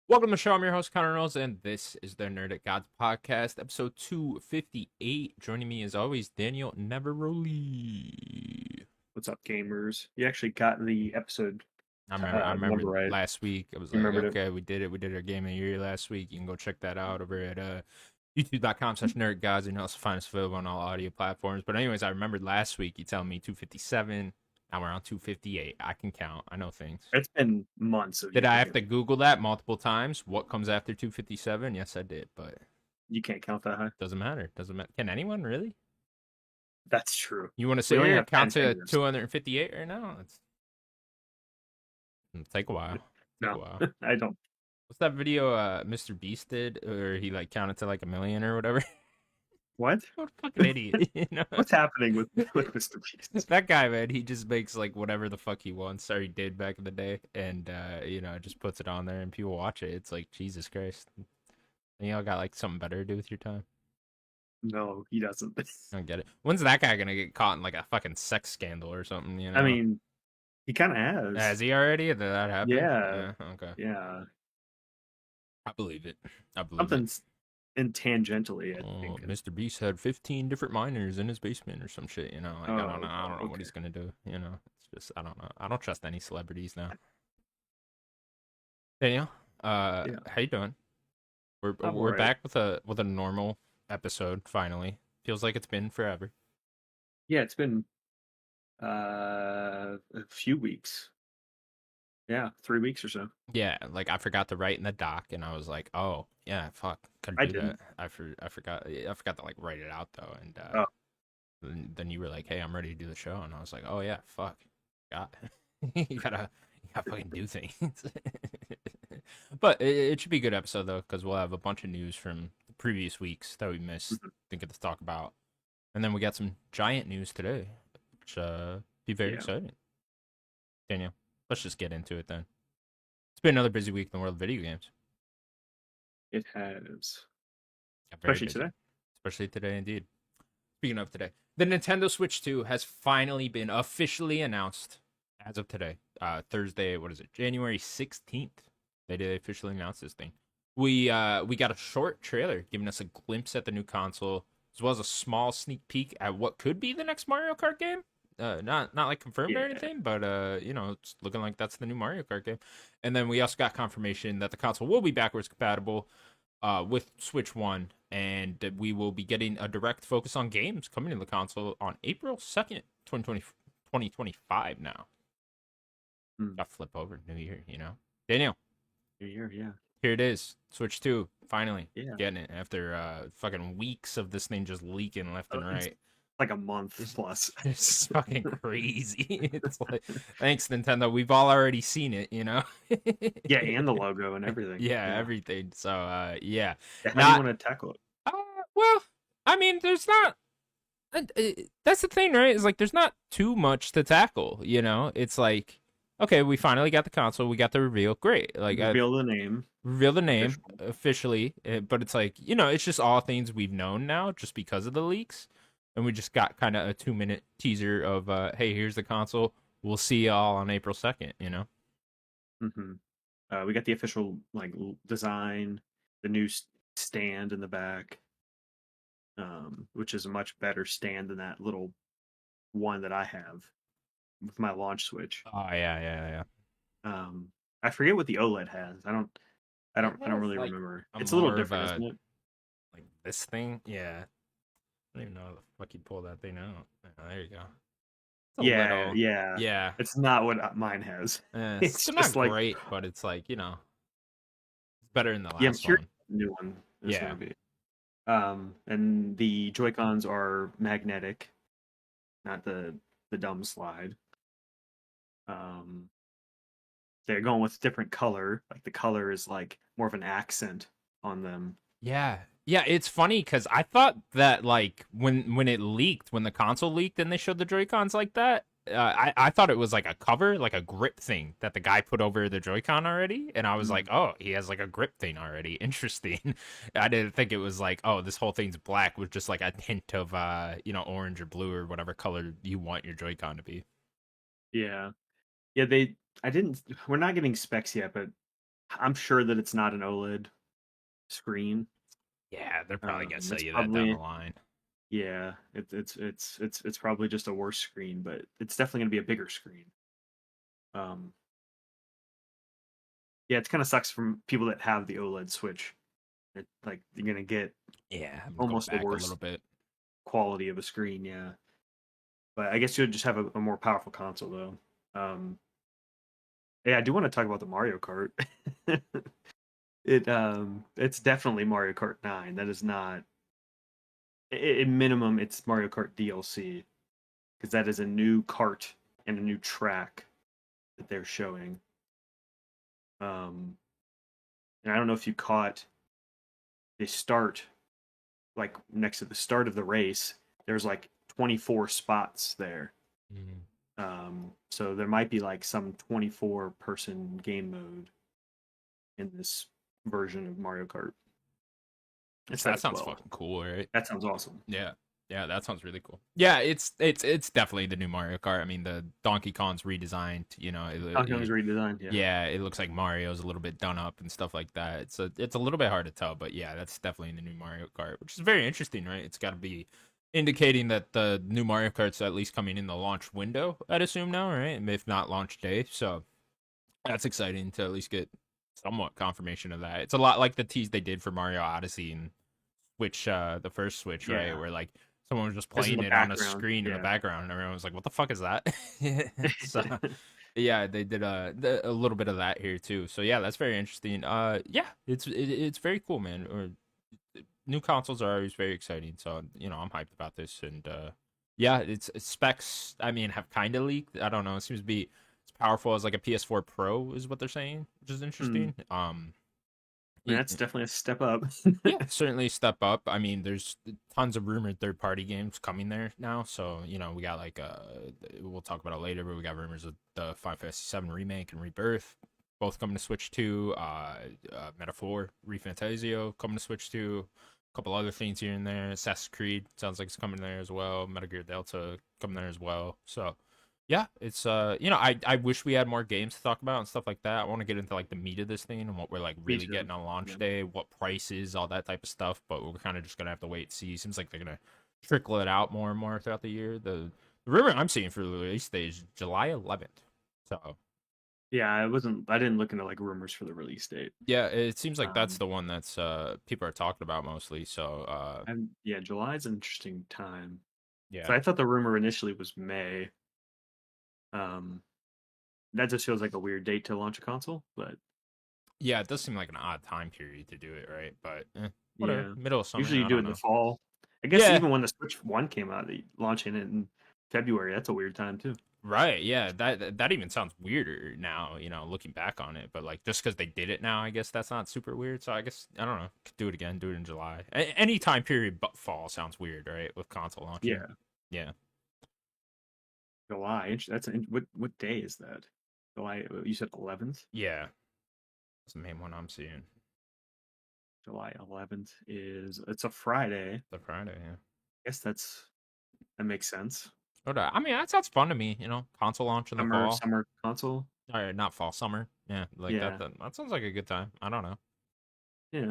Welcome to the show. I'm your host, Connor Knowles, and this is the Nerdic Gods Podcast, episode 258. Joining me, as always, Daniel Neveroli. What's up, gamers? You actually got the episode I remember number right. last week. I was You like, remembered it. okay, we did it. We did our game of the year last week. You can go check that out over at youtube.com/nerdgods. You can also find us available on all audio platforms. But anyways, I remembered last week you telling me 257. Now we're on 258. I can count. I know things. It's been months of Did you I have thinking to Google that multiple times? What comes after 257? Yes, I did, but you can't count that high. doesn't matter. Doesn't matter. Can anyone really? That's true. You want to We sit only here and have 10 count to fingers. 258 right now? It'll take a while. Take a No, while. I don't. What's that video Mr. Beast did, or he like counted to like a million or whatever? What? What a fucking idiot, you know? What's happening with Mr. Beast? That guy, man, he just makes like whatever the fuck he wants, or he did back in the day, and just puts it on there, and people watch it. It's like Jesus Christ. You all got like something better to do with your time. No, he doesn't. I don't get it. When's that guy gonna get caught in like a fucking sex scandal or something? You know? I mean, he kind of Has has. he already? Did that happen? Yeah, Yeah. Okay. yeah. I believe it. I believe it. Something's in tangentially, I Oh, think. Mr. Beast had 15 different miners in his basement or some shit. You know, like I don't know. Oh, I don't know what okay. he's gonna do. You know, it's just I don't know. I don't trust any celebrities now. Daniel, Yeah, how you doing? I'm We're alright. back with a normal episode finally. Feels like it's been forever. Yeah, it's been a few weeks. Yeah, 3 weeks or so. Yeah, like I forgot to write in the doc, and I was like, oh yeah, fuck, couldn't I do that. didn't. I forgot. I forgot to like write it out though, and Oh, then you were like, hey, I'm ready to do the show, and I was like, oh yeah, fuck, got you gotta fucking do things. But it should be a good episode though, because we'll have a bunch of news from the previous weeks that we missed, mhm. didn't get to talk about, and then we got some giant news today, which be very Yeah, exciting. Daniel, let's just get into it then. It's been another busy week in the world of video games. it has. Yeah, very Especially busy, today. especially today indeed. Speaking of today, the Nintendo Switch 2 has finally been officially announced as of today. Thursday, what is it? January 16th. They did officially announce this thing. We got a short trailer giving us a glimpse at the new console, as well as a small sneak peek at what could be the next Mario Kart game. Not like confirmed or Yeah. anything, but it's looking like that's the new Mario Kart game. And then we also got confirmation that the console will be backwards compatible with Switch One, and that we will be getting a direct focus on games coming to the console on April 2nd, 2025 now. Mm. Got flip over New Year, you know. Daniel, Yeah. here it is. Switch 2, finally Yeah. getting it after fucking weeks of this thing just leaking left and It's right. like a month plus. It's fucking crazy. It's like, thanks Nintendo. We've all already seen it, you know. Yeah, and the logo and everything. Yeah, Yeah. everything. So yeah, Yeah, how do you not want to tackle it? uh, well. I mean, there's not. That's the thing, right? Is like there's not too much to tackle. You know, it's like okay, we finally got the console, we got the reveal, great. Like Reveal the name. reveal the name Official. officially, but it's like it's just all things we've known now, just because of the leaks, and we just got kind of a 2 minute teaser of hey, here's the console. We'll see y'all on April 2nd. You know. Hmm. We got the official design, the new stand in the back, which is a much better stand than that little one that I have with my launch switch. Oh yeah. I forget what the OLED has. I don't really Like remember. a It's a little more of different, a isn't it? like this thing. Yeah, I don't even know how the fuck you pull that thing out. Oh, there you go. It's a Yeah, little, yeah. yeah. It's not what mine has. It's It's still just not like, great, but it's like it's better than the yeah, I'm last curious one. what the new one is Yeah. gonna be. And the Joy-Cons are magnetic, not the dumb slide. Um, they're going with different color. Like the color is like more of an accent on them. Yeah. Yeah, it's funny because I thought that like when it leaked, when the console leaked and they showed the Joy-Cons like that, I thought it was like a cover, like a grip thing that the guy put over the Joy-Con already, and I was Mm. like, oh, he has like a grip thing already. Interesting. I didn't think it was like, oh, this whole thing's black with just like a tint of orange or blue or whatever color you want your Joy-Con to be. Yeah, yeah. I didn't. We're not getting specs yet, but I'm sure that it's not an OLED screen. Yeah, they're probably gonna sell It's you that down the probably line. yeah, it's probably just a worse screen, but it's definitely gonna be a bigger screen. Um, yeah, it kind of sucks from people that have the OLED Switch. Like you're gonna get Yeah, I'm gonna go almost the back a little worst bit. quality of a screen. Yeah, but I guess you'll just have a more powerful console though. Yeah, I do want to talk about the Mario Kart. It's definitely Mario Kart 9. That is not in minimum. It's Mario Kart DLC because that is a new kart and a new track that they're showing. Um, and I don't know if you caught the start, like next to the start of the race. There's like 24 spots there. Mm. So there might be like some 24 person game mode in this version of Mario Kart instead That of sounds 12. fucking cool, right? That sounds awesome. Yeah. Yeah, that sounds really cool. Yeah, it's definitely the new Mario Kart. I mean, the Donkey Kong's redesigned, you know, Donkey Kong's redesigned, yeah. yeah, it looks like Mario's a little bit done up and stuff like that. It's a little bit hard to tell, but yeah, that's definitely the new Mario Kart, which is very interesting, right? It's got to be indicating that the new Mario Kart's at least coming in the launch window, I'd assume now, right? If not launch day. So that's exciting to at least get somewhat confirmation of that. It's a lot like the tease they did for Mario Odyssey and Switch, the first Switch, right? Yeah. Where like someone was just It's in playing the it on a background. screen in the Yeah. background, and everyone was like, "What the fuck is that?" So yeah, they did a little bit of that here too. So yeah, that's very interesting. Yeah, it's very cool, man. Or new consoles are always very exciting. So you know, I'm hyped about this, and yeah, it's specs. I mean, have kind of leaked. I don't know. It seems to be as powerful as like a PS4 Pro is what they're saying, which is Mm. interesting. That's definitely a step up. Yeah, certainly step up. I mean, there's tons of rumored third party games coming there now. So, you know, we got like we'll talk about it later, but we got rumors of the Final Fantasy 7 remake and Rebirth both coming to Switch 2, Metaphor, ReFantazio coming to Switch 2, a couple other things here and there. Assassin's Creed sounds like it's coming there as well. Metal Gear Delta coming there as well. So, yeah, it's you know, I wish we had more games to talk about and stuff like that. I want to get into like the meat of this thing and what we're like Me really too. getting on launch Yeah. day, what prices, all that type of stuff. But we're kind of just gonna have to wait and see. Seems like they're gonna trickle it out more and more throughout the year. The rumor I'm seeing for the release date is July 11th. So Yeah, I didn't look into like rumors for the release date. yeah, it seems like that's Um the one that's people are talking about mostly. So and yeah, July's an interesting time. yeah. So I thought the rumor initially was May. Um that just feels like a weird date to launch a console, but Yeah, it does seem like an odd time period to do it, right? But whatever. yeah. Middle of summer, Usually you I do it don't in the know. fall. I guess Yeah, even when the Switch 1 came out, they launching it in February. That's a weird time too. right. Yeah, that even sounds weirder now, you know, looking back on it. But like just because they did it now, I guess that's not super weird. So I guess I don't know. Could do it again. Do it in July. Any time period but fall sounds weird, right? With console launching. Yeah. Yeah. July. What day is that? July. You said 11th. Yeah. That's the main one I'm seeing. July 11th is it's a Friday. The Friday. Yeah. Guess that makes sense. But, I mean, that sounds fun to me. You know, console launch in the fall. Summer console. Or not fall, summer. Yeah, like Yeah, that sounds like a good time. I don't know. yeah.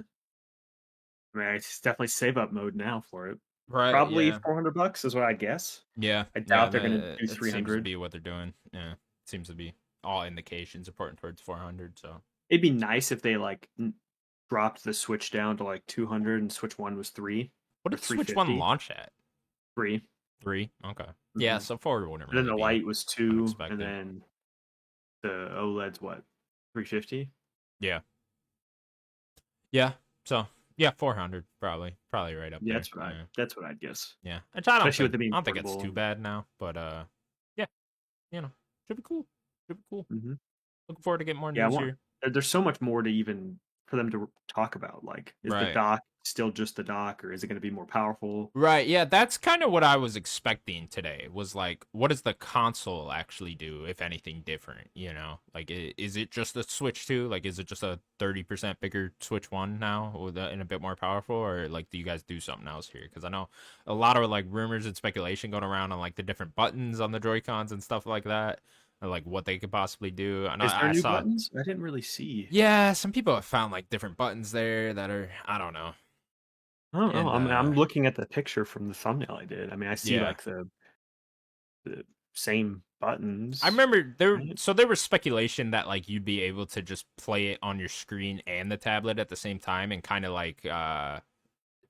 I mean, it's definitely save up mode now for it. Right. Probably Yeah. $400 is what I guess. Yeah. I Yeah. doubt they're gonna do It seems to 300. be what they're doing. Yeah. It seems to be all indications are pointing towards 400. So. It'd be nice if they like dropped the Switch down to like 200 and Switch One was What or did Switch One 350. launch at? 3. 3. Okay. Yeah. Mhm. So forward wouldn't Then really the be light was 2, and unexpected. then the OLED's what 350. Yeah. Yeah. So yeah, 400 probably right up Yeah, there. Yeah. that's what I'd guess. Yeah. I Especially with it being don't think it's portable. too bad now, but yeah, you know, should be cool. Should be cool. Hmm. Looking forward to getting more Yeah, I news want. here. There's so much more to even for them to talk about. Like, is the Right. dock still just the dock, or is it going to be more powerful? Right, yeah, that's kind of what I was expecting today. Was like, what does the console actually do, if anything different? You know, like, is it just a Switch 2? Like, is it just a 30% bigger Switch 1 now, and a bit more powerful, or like, do you guys do something else here? Because I know a lot of like rumors and speculation going around on like the different buttons on the Joy Cons and stuff like that. like what they could possibly do. And Is there I new saw, buttons? I didn't really see. yeah, some people have found like different buttons there that are, I don't know. I don't know. And I'm looking at the picture from the thumbnail I did. I mean, I see yeah, like the same I buttons, remember there. right? So there was speculation that like you'd be able to just play it on your screen and the tablet at the same time, and kind of like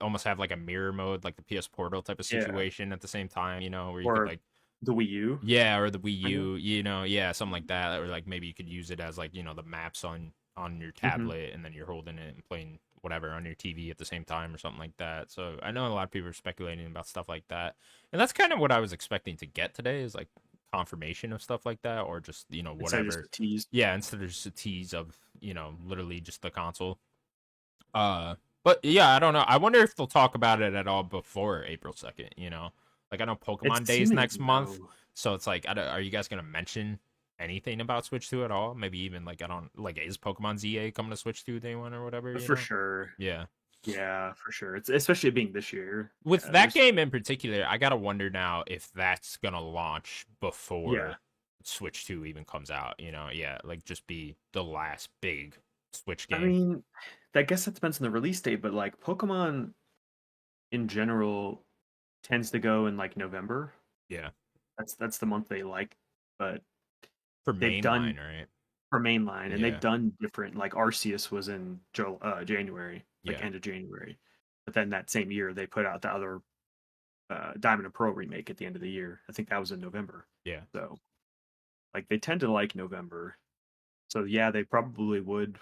almost have like a mirror mode, like the PS Portal type of Yeah. situation at the same time. You know, where you could Or like, the Wii U, yeah, or the Wii kind of. U. You know, yeah, something like that. Or like maybe you could use it as like the maps on your Hmm. tablet, and then you're holding it and playing whatever on your TV at the same time or something like that. So I know a lot of people are speculating about stuff like that, and that's kind of what I was expecting to get today is like confirmation of stuff like that, or just Instead of just whatever. a tease. Yeah, instead of just a tease of literally just the console. But yeah, I don't know. I wonder if they'll talk about it at all before April 2nd. Like I know It's Pokemon Day's seeming next month, no. so it's like, are you guys gonna mention anything about Switch 2 at all? Maybe even like, I don't like, is Pokemon ZA coming to Switch 2 day one or whatever? For sure. Yeah. Yeah, for sure. It's especially being this year. With Yeah, that there's game in particular, I gotta wonder now if that's gonna launch yeah. before Switch 2 even comes out. Yeah, like just be the last big Switch I game. mean, I guess that depends on the release date, but like Pokemon in general tends to go in like November. Yeah, That's the month they like, but for they've done mainline, right? for mainline, and they've Yeah, done different. Like Arceus was in January, like yeah, end of January, but then that same year they put out the other Diamond and Pearl remake at the end of the year. I think that was in November. yeah. So like they tend to like November. So yeah, they probably would. I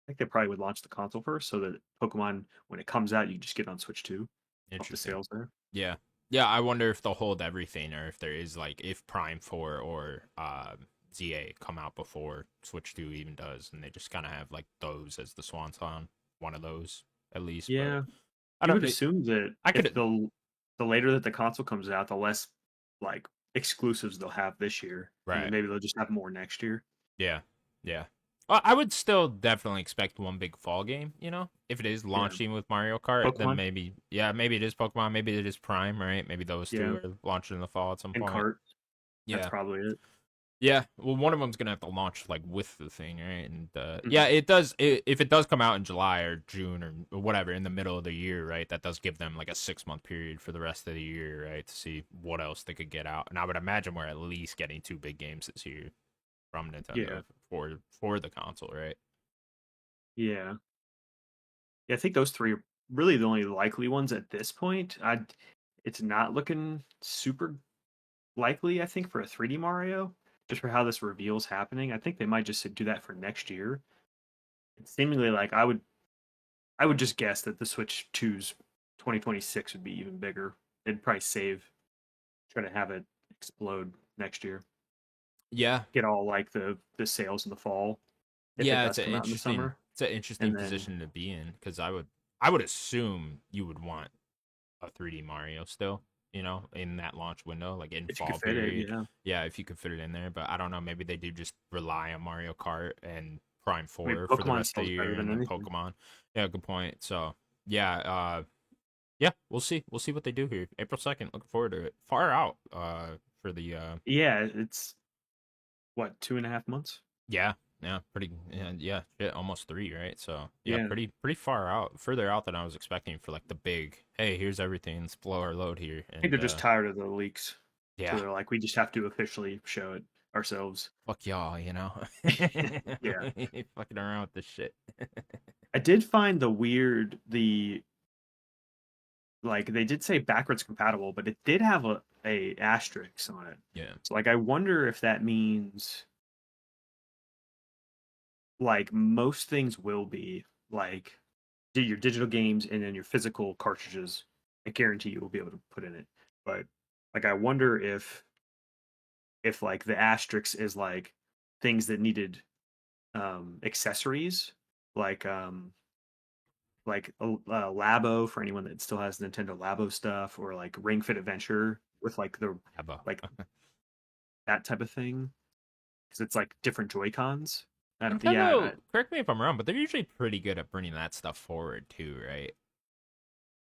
think they probably would launch the console first, so that Pokemon, when it comes out, you can just get it on Switch 2 off the Interesting. sales there. Yeah. Yeah, I wonder if they'll hold everything, or if there is like, if Prime 4 or ZA come out before Switch 2 even does, and they just kind of have like those as the swan song, one of those at least. But Yeah, I you don't would know. assume that I if could, the later that the console comes out, the less like exclusives they'll have this year, and then right. maybe they'll just have more next year. Yeah. Yeah. Well, I would still definitely expect one big fall game, If it is Yeah, launching with Mario Kart, then Pokemon. maybe, yeah, maybe it is Pokemon, maybe it is Prime, right? Maybe those two Yeah, are launching in the fall at some and point. Cart. That's Yeah. probably it. Yeah, well, one of them's gonna have to launch like with the thing, right? And yeah, Hmm. it does. If it does come out in July or June or whatever in the middle of the year, right? That does give them like a 6 month period for the rest of the year, right? To see what else they could get out. And I would imagine we're at least getting two big games this year from Yeah, Nintendo for the console, right? yeah, yeah. I think those three are really the only likely ones at this point. It's not looking super likely, I think, for a 3D Mario, just for how this reveal's happening. I think they might just do that for next year. It's seemingly like I would just guess that the Switch 2's 2026 would be even bigger. They'd probably try to have it explode next year. Yeah, Get all like the sales in the fall if it yeah. does come out in the summer, It's an interesting and then position to be in, because I would assume you would want a 3D Mario still, in that launch window, like in if you could fall fit it, period. yeah. Yeah, if you could fit it in there. But I don't know, maybe they do just rely on Mario Kart and Prime I mean, 4 for the Pokemon rest of the sells better year, than and then anything. Pokemon. Yeah, good point. So yeah, yeah, we'll see. We'll see what they do here. April 2nd. Looking forward to it. Far out for the Yeah, it's what, 2.5 months? yeah, yeah, pretty, yeah, shit, almost 3, right? So yeah, Yeah, pretty far out, further out than I was expecting for like the big, hey, here's everything, let's blow our load here. I think And they're just tired of the leaks, so yeah, they're like, we just have to officially show it ourselves. fuck y'all, Yeah, fucking around with this shit. I did find the like they did say backwards compatible, but it did have a asterisk on it. Yeah, So like I wonder if that means like most things will be like your digital games and then your physical cartridges. I guarantee you will be able to put in it. But like I wonder if like the asterisk is like things that needed accessories like Labo for anyone that still has Nintendo Labo stuff, or like Ring Fit Adventure with like the Abo. like that type of thing, because it's like different Joy Cons. Yeah, Nintendo, correct me if I'm wrong, but they're usually pretty good at bringing that stuff forward too, right?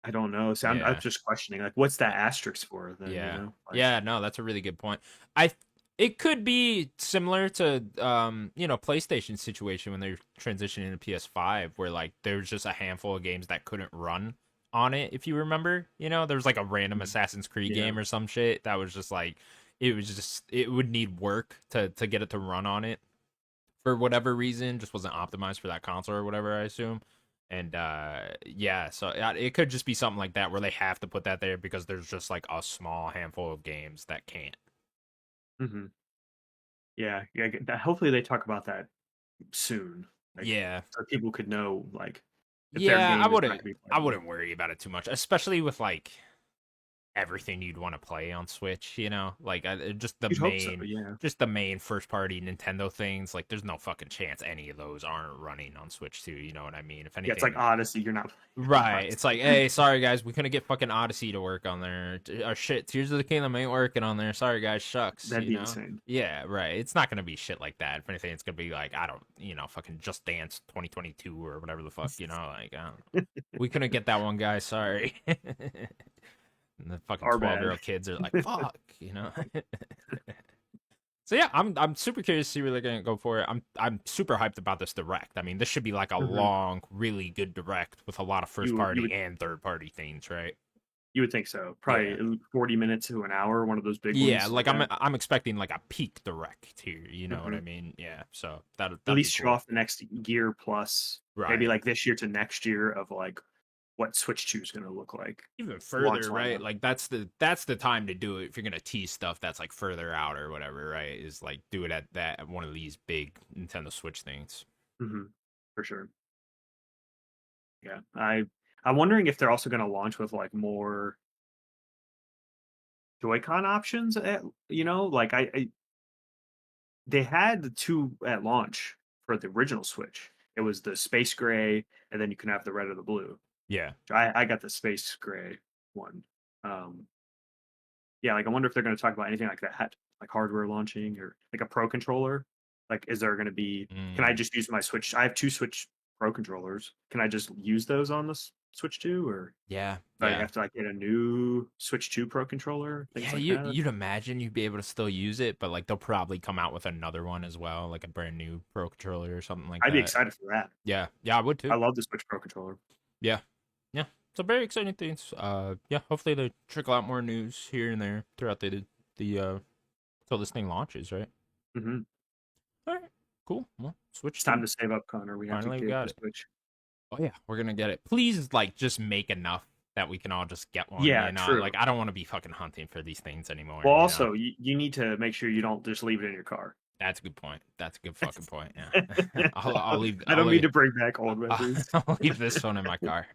I don't know. So I'm Yeah. just questioning, like, what's that asterisk for then? You Yeah. know, like, Yeah, no, that's a really good point. I It could be similar to PlayStation situation when they're transitioning to PS5 where like there's just a handful of games that couldn't run on it if you remember. There was like a random mm, Assassin's Creed yeah. game or some shit that was just like it would need work to get it to run on it for whatever reason, just wasn't optimized for that console or whatever, I assume. And yeah, so it could just be something like that where they have to put that there because there's just like a small handful of games that can't. hmm yeah. Hopefully they talk about that soon, like, Yeah. so people could know, like, if their Yeah, I game is not wouldn't gonna be I playable. wouldn't worry about it too much, especially with like everything you'd want to play on Switch, like You'd hope so, yeah. just the main first party Nintendo things, like there's no fucking chance any of those aren't running on Switch too, you know what I mean? If Yeah, it's like anything, Odyssey. You're not playing right. It's like, Odyssey. hey, sorry guys, we couldn't get fucking Odyssey to work on there. Shit, Tears of the Kingdom ain't working on there. Sorry guys, shucks, That'd be insane. Yeah, right. It's not gonna be shit like that. If anything, it's gonna be like, I don't, fucking Just Dance 2022 or whatever the fuck, like, I don't know. We couldn't get that one, guys. Sorry. And the fucking Our 12-year bad. old kids are like, fuck. So yeah, I'm super curious to see where they're gonna go for it. I'm super hyped about this direct. I mean, this should be like a Mhm. long, really good direct with a lot of first You party would and third party things, right? think so. Yeah. Probably 40 minutes to an hour, one of those big Yeah, ones like like I'm that. I'm expecting like a peak direct here, you know what I Mhm. mean? Yeah. So that At that'd be least show cool. off the next year plus, maybe Right. like this year to next year of like what Switch 2 is going to look like. Even Launch further, right? lineup. Like that's the time to do it if you're gonna tease stuff that's like further out or whatever, right? Is like do it at one of these big Nintendo Switch things. Hmm For sure. Yeah. I'm wondering if they're also going to launch with like more Joy-Con options like they had the two at launch for the original Switch. It was the space gray, and then you can have the red or the blue. Yeah. I got the space gray one. Um, yeah, like I wonder if they're going to talk about anything like that, like hardware launching or like a Pro controller. Like, is there going to be? Can I Mm. just use my Switch? I have two Switch Pro controllers. Can I just use those on this Switch 2, or Yeah. do I Yeah. have to like get a new Switch 2 Pro controller? Things Yeah, like that. you'd imagine you'd be able to still use it, but like they'll probably come out with another one as well, like a brand new Pro controller or something like I'd be that. excited for that. Yeah, yeah, I would I too. love the Switch Pro controller. Yeah, yeah. So very exciting things. Yeah. Hopefully they trickle out more news here and there throughout the till this thing launches, right? Hmm All right, cool. Well, Switch It's time two. to save up, Connor. We have to Finally, we get got the it. Switch. Oh yeah, we're gonna get it. Please, like, just make enough that we can all just get one. Yeah, true. Like I don't want to be fucking hunting for these things anymore. Well, also, you need to make sure you don't just leave it in your car. That's a good point. That's a good fucking point. Yeah. I'll leave. I I'll don't mean leave. to bring back old memories. I'll leave this one in my car.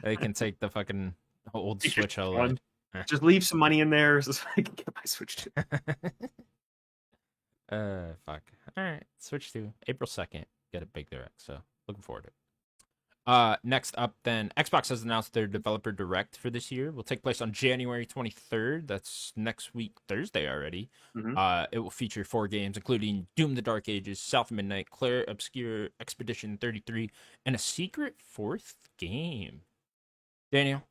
They can take the fucking old Take your Switch OLED. one. Just leave some money in there so I can get my Switch too. Fuck. All right. Switch to April 2nd. Get a big direct. So looking forward to it. Next up, then Xbox has announced their developer direct for this year will take place on January 23rd. That's next week, Thursday already. Hmm It will feature 4 games, including Doom: The Dark Ages, South of Midnight, Claire Obscure Expedition 33, and a secret 4th game. Daniel,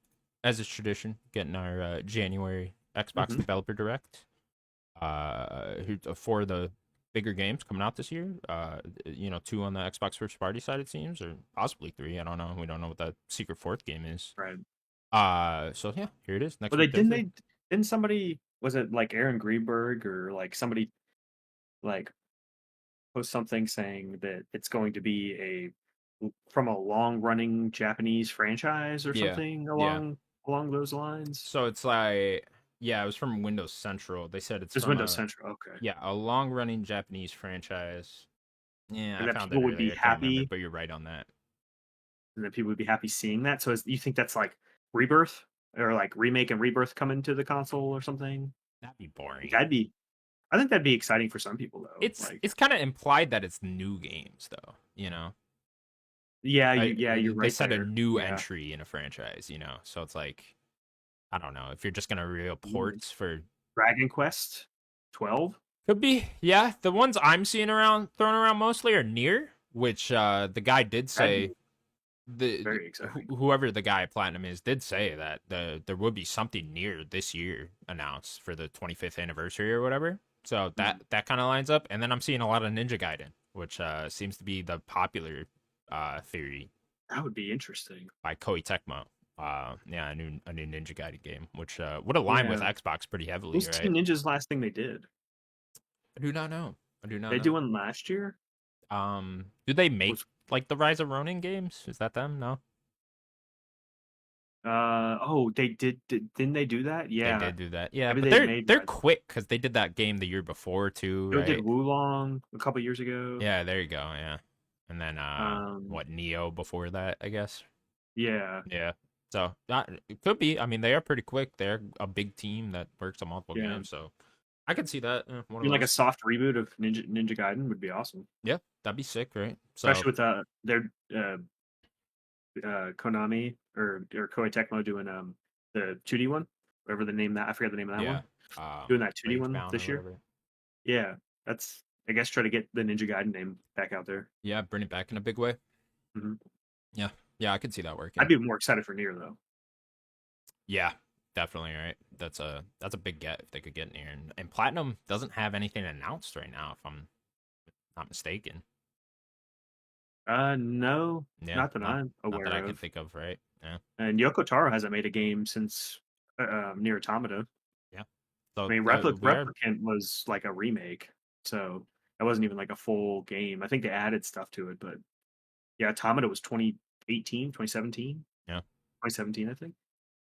as is tradition, getting our January Xbox hmm developer direct. For the bigger games coming out this year. 2 on the Xbox first party side, it seems, or possibly 3. I don't know. We don't know what that secret 4th game is. Right. So yeah, here it is next Well, week Thursday. didn't somebody, was it like Aaron Greenberg or like somebody like post something saying that it's going to be from a long running Japanese franchise or Yeah, something yeah. along those lines? So it's like, yeah, it was from Windows Central. They said it's It's from Windows Central. Okay. a long running Japanese franchise. Yeah, I And that found it people would be earlier. I can't remember, happy but you're right on that. and that people would be happy seeing that. So you think that's like Rebirth or like Remake and Rebirth coming to the console or something? That'd be boring. That'd be I think that'd be exciting for some people though. It's Like, it's kind of implied that it's new games though. you're They right said a there. new Yeah. entry in a franchise. So it's like I don't know if you're just gonna real Ooh. ports for. Dragon Quest 12? Could be, yeah. The ones I'm seeing around thrown around mostly are near, which the guy did That'd be say Very exciting. whoever the guy at Platinum is did say that there would be something near this year announced for the 25th anniversary or whatever. So Mhm. that kind of lines up. And then I'm seeing a lot of Ninja Gaiden, which seems to be the popular theory That would be interesting. by Koei Tecmo. Yeah, a new Ninja Gaiden game, which would align with Yeah. Xbox pretty heavily, Who's right? Team Ninja's last thing they did? I do not know. I do not They do know. one last year. Do they make Was like the Rise of Ronin games? Is that them? No, oh, didn't they do that? they Yeah. did do that. Yeah, Maybe but they they're made they're Rise. quick because they did that game the year before too, They did right? Wulong a couple years ago. Yeah, there you go. Yeah, and then Um, what Neo before that, I guess. yeah, Yeah, so that it could be. I mean, they are pretty quick. They're a big team that works on multiple yeah. games, so I could see that one I of mean, like a those. soft reboot of Ninja Gaiden would be awesome, Yeah, that'd be sick, right? So especially with their Konami or Koei Tecmo doing the 2D one, whatever the name that I forget the name of that yeah, one. Doing that 2D Rage one Bound or this year. whatever. Yeah, that's I guess try to get the Ninja Gaiden name back out there. Yeah, bring it back in a big way. Hmm. Yeah, yeah, I could see that I'd working. be more excited for Nier though. Yeah, definitely right. That's a big get if they could get near. And Platinum doesn't have anything announced right now, if I'm not mistaken. No, Yeah, not that I'm not that I aware can of. think of, right? Yeah, And Yoko Taro hasn't made a game since Nier Automata. yeah. I So mean, we are Replicant was like a remake, so that wasn't even like a full game. I think they added stuff to it, but yeah, Automata was 2018, 2017, yeah, 2017, I think.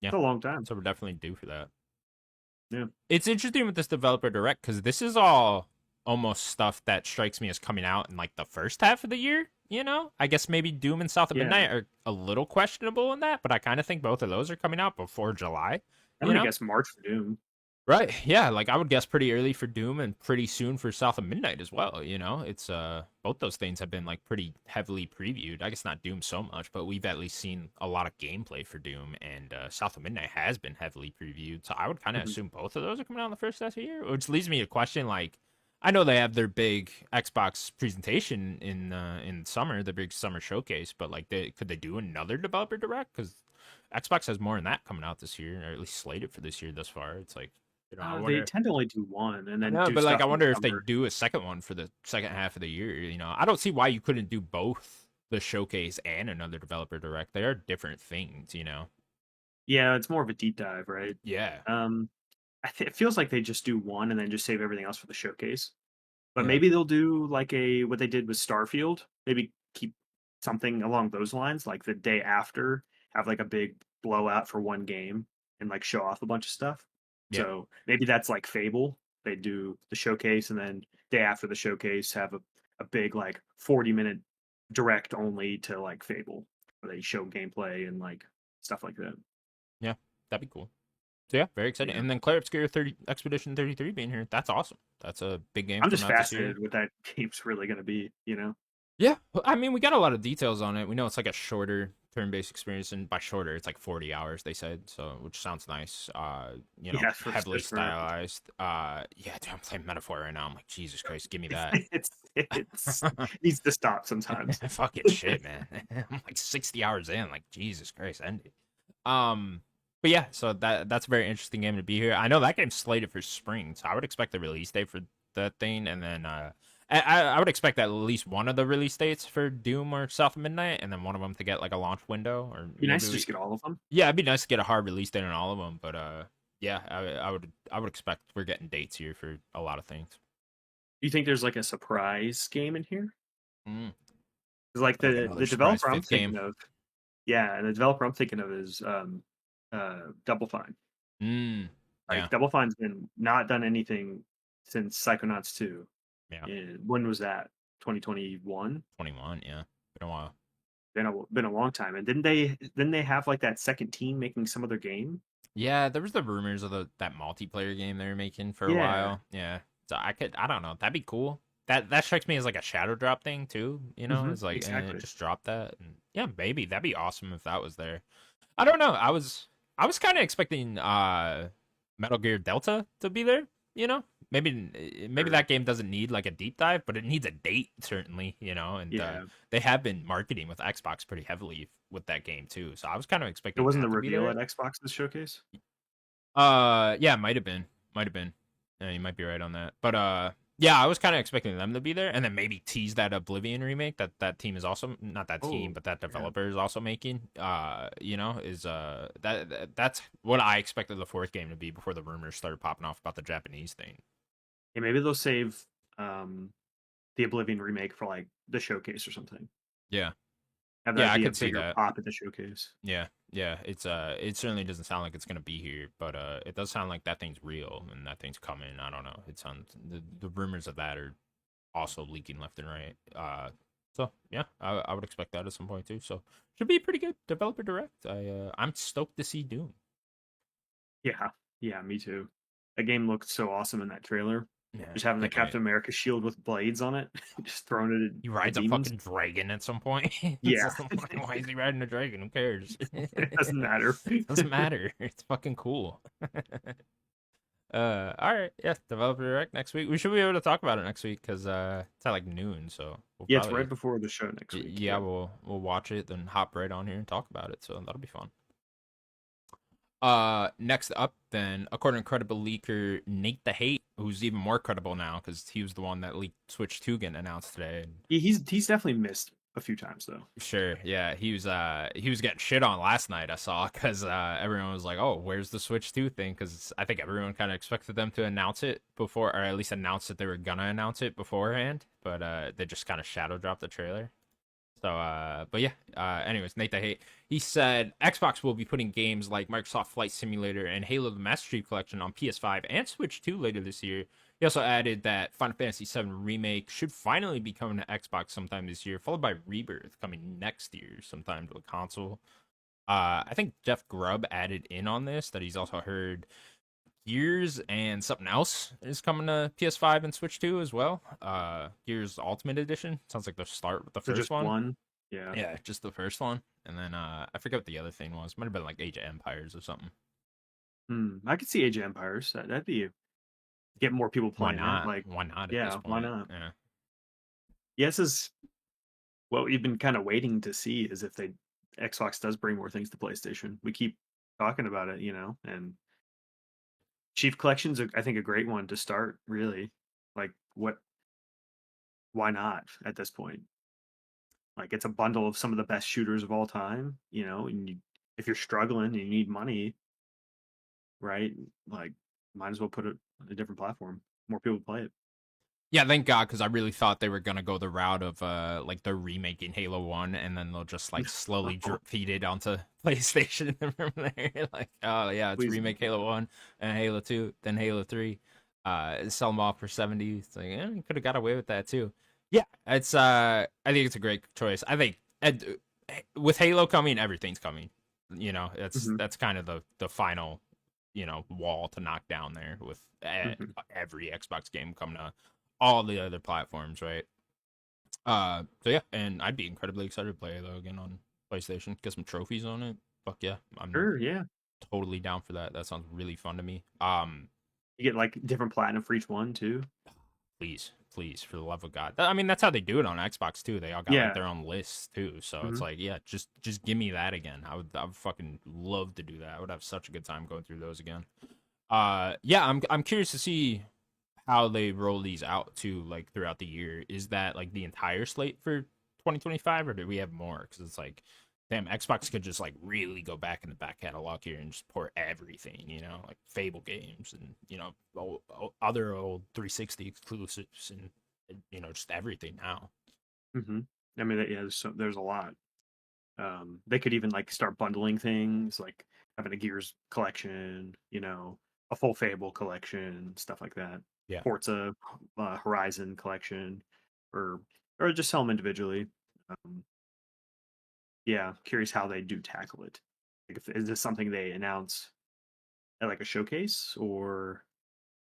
yeah. It's a long time. So we're definitely due for that. Yeah. It's interesting with this developer direct because this is all almost stuff that strikes me as coming out in like the first half of the year. You know, I guess maybe Doom and South of Yeah. Midnight are a little questionable in that, but I kind of think both of those are coming out before July. I'm You gonna know, guess March for Doom. right? Yeah, like I would guess pretty early for Doom and pretty soon for South of Midnight as well. You know, it's both those things have been like pretty heavily previewed. I guess not Doom so much, but we've at least seen a lot of gameplay for Doom, and South of Midnight has been heavily previewed. So I would kind of Mhm. assume both of those are coming out in the first half of the year, which leads me to question like. I know they have their big Xbox presentation in summer, the big summer showcase, but like, could they do another developer direct? Because Xbox has more than that coming out this year, or at least slated for this year thus far. It's like, I They wonder. tend to only do one and I then know, do but like, stuff I in the wonder if they summer. do a second one for the second half of the year. You know, I don't see why you couldn't do both the showcase and another developer direct. They are different things, you know. Yeah, it's more of a deep dive, right? Yeah, Um, it feels like they just do one and then just save everything else for the showcase. But yeah, maybe they'll do like a what they did with Starfield. Maybe keep something along those lines, like the day after, have like a big blowout for one game and like show off a bunch of stuff. yeah, So maybe that's like Fable. They do the showcase and then day after the showcase have a big like 40-minute direct only to like Fable where they show gameplay and like stuff like that. yeah. That'd be cool. So yeah, very exciting. Yeah. And then Clair Obscure 30 Expedition 33 being here. That's awesome. That's a big game I'm coming just out this year. fascinated what that game's really gonna be, you know? Yeah, I mean, we got a lot of details on it. We know it's like a shorter turn-based experience, and by shorter, it's like 40 hours. They said so, which sounds nice. Yeah, Heavily for stylized. Yeah, dude, I'm playing Metaphor right now. I'm like, Jesus Christ, give me that. it's needs to stop sometimes. Fucking shit, man. I'm like 60 hours in. Like, Jesus Christ, end it. But yeah, so that's a very interesting game to be here. I know that game's slated for spring, so I would expect the release date for that thing, and then I would expect at least one of the release dates for Doom or South of Midnight, and then one of them to get like a launch window, or Be nice maybe to just get all of them. yeah, it'd be nice to get a hard release date on all of them. But yeah, I would expect we're getting dates here for a lot of things. Do you think there's like a surprise game in here? Mm, 'Cause like like the another surprise developer I'm fifth game. thinking of, yeah, and the developer I'm thinking of is Double Fine. Mm, Like yeah, Double Fine's been not done anything since Psychonauts 2. yeah, And when was that? 2021? 21. Yeah, been a while. Been a long time. And didn't they have like that second team making some other game? Yeah, there was the rumors of that multiplayer game they were making for a Yeah. while. Yeah, so I don't know, that'd be cool. That strikes me as like a shadow drop thing too. You know, Hmm. it's like Exactly. just drop that. And yeah, maybe that'd be awesome if that was there. I don't know. I was kind of expecting Metal Gear Delta to be there. you know, maybe Or that game doesn't need like a deep dive, but it needs a date certainly, you know. And yeah, they have been marketing with Xbox pretty heavily with that game too, so I was kind of it expecting wasn't the that to be reveal there. at Xbox's showcase. Yeah, might have been. Yeah, you might be right on that, but yeah, I was kind of expecting them to be there, and then maybe tease that Oblivion remake that team is also not that team, Oh, but that yeah. developer is also making. You know, is that's what I expected the fourth game to be before the rumors started popping off about the Japanese thing. Yeah, maybe they'll save um the Oblivion remake for like the showcase or something. Yeah, Have yeah, that I be a could see bigger that. pop at the showcase. Yeah, yeah, it certainly doesn't sound like it's gonna be here, but it does sound like that thing's real and that thing's coming. I don't know. It sounds the rumors of that are also leaking left and right. So yeah, I would expect that at some point too. So should be a pretty good developer direct. I'm stoked to see Doom. Yeah, yeah, me too. That game looked so awesome in that trailer. Yeah, Just having the can't wait. Captain America shield with blades on it, just throwing He it at rides a demons. fucking dragon at some point. Yeah, Why is he riding a dragon? Who cares? it doesn't matter. Doesn't matter. It's fucking cool. All right, yeah, developer direct next week. We should be able to talk about it next week because it's at like noon, so we'll Yeah, it's right probably before the show next week. yeah, Yep. we'll watch it, then hop right on here and talk about it. So that'll be fun. Next up, then, according to credible leaker Nate the Hate, who's even more credible now because he was the one that leaked Switch 2 getting announced today. He's definitely missed a few times though. Sure, yeah, he was getting shit on last night. I saw because everyone was like, "Oh, where's the Switch 2 thing?" Because I think everyone kind of expected them to announce it before, or at least announce that they were gonna announce it beforehand. But they just kind of shadow dropped the trailer. So, but yeah. Anyways, Nate the Hate, he said Xbox will be putting games like Microsoft Flight Simulator and Halo: The Master Chief Collection on PS5 and Switch 2 later this year. He also added that Final Fantasy VII Remake should finally be coming to Xbox sometime this year, followed by Rebirth coming next year sometime to the console. I think Jeff Grubb added in on this that he's also heard Gears and something else is coming to PS5 and Switch 2 as well. Gears Ultimate Edition sounds like they'll start with the So first just one. one. Yeah. Yeah, just the first one, and then I forget what the other thing was. Might have been like Age of Empires or something. I could see Age of Empires. That'd be get more people Why playing it. not? Like, Why not at this yeah, why point? not? Yeah, Yeah, this is what we've been kind of waiting to see is if they Xbox does bring more things to PlayStation. We keep talking about it, and Chief Collection's I think a great one to start. Really, like what? Why not at this point? Like it's a bundle of some of the best shooters of all time. And if you're struggling and you need money, right? Like, might as well put it on a different platform. More people play it. yeah. Thank God, because I really thought they were gonna go the route of like they're remaking Halo 1, and then they'll just like slowly drip feed it onto PlayStation from there. Like, oh yeah, it's Please, remake Halo 1 and Halo 2, then Halo 3. Sell them off for 70. It's like, you could have got away with that too. Yeah, it's I think it's a great choice. I think with Halo coming, everything's coming. You know, hmm that's kind of the final, wall to knock down there with hmm every Xbox game coming to all the other platforms, right? So yeah, and I'd be incredibly excited to play Halo again on PlayStation. Get some trophies on it. Fuck yeah, I'm Sure, yeah. totally down for that. That sounds really fun to me. You get like different platinum for each one too. Please, for the love of God. I mean, that's how they do it on Xbox too. They all got like Yeah. their own lists too. So it's hmm like, yeah, just give me that again. I would fucking love to do that. I would have such a good time going through those again. Yeah, I'm curious to see how they roll these out too, like throughout the year. Is that like the entire slate for 2025, or do we have more? Because it's like, damn, Xbox could just like really go back in the back catalog here and just pour everything, like Fable games and other old 360 exclusives and just everything now. hmm I mean, yeah, there's a lot. They could even like start bundling things, like having a Gears collection, a full Fable collection, stuff like that. Yeah. Forza Horizon collection, or just sell them individually. Um, yeah, curious how they do tackle it. Like, is this something they announce at like a showcase, or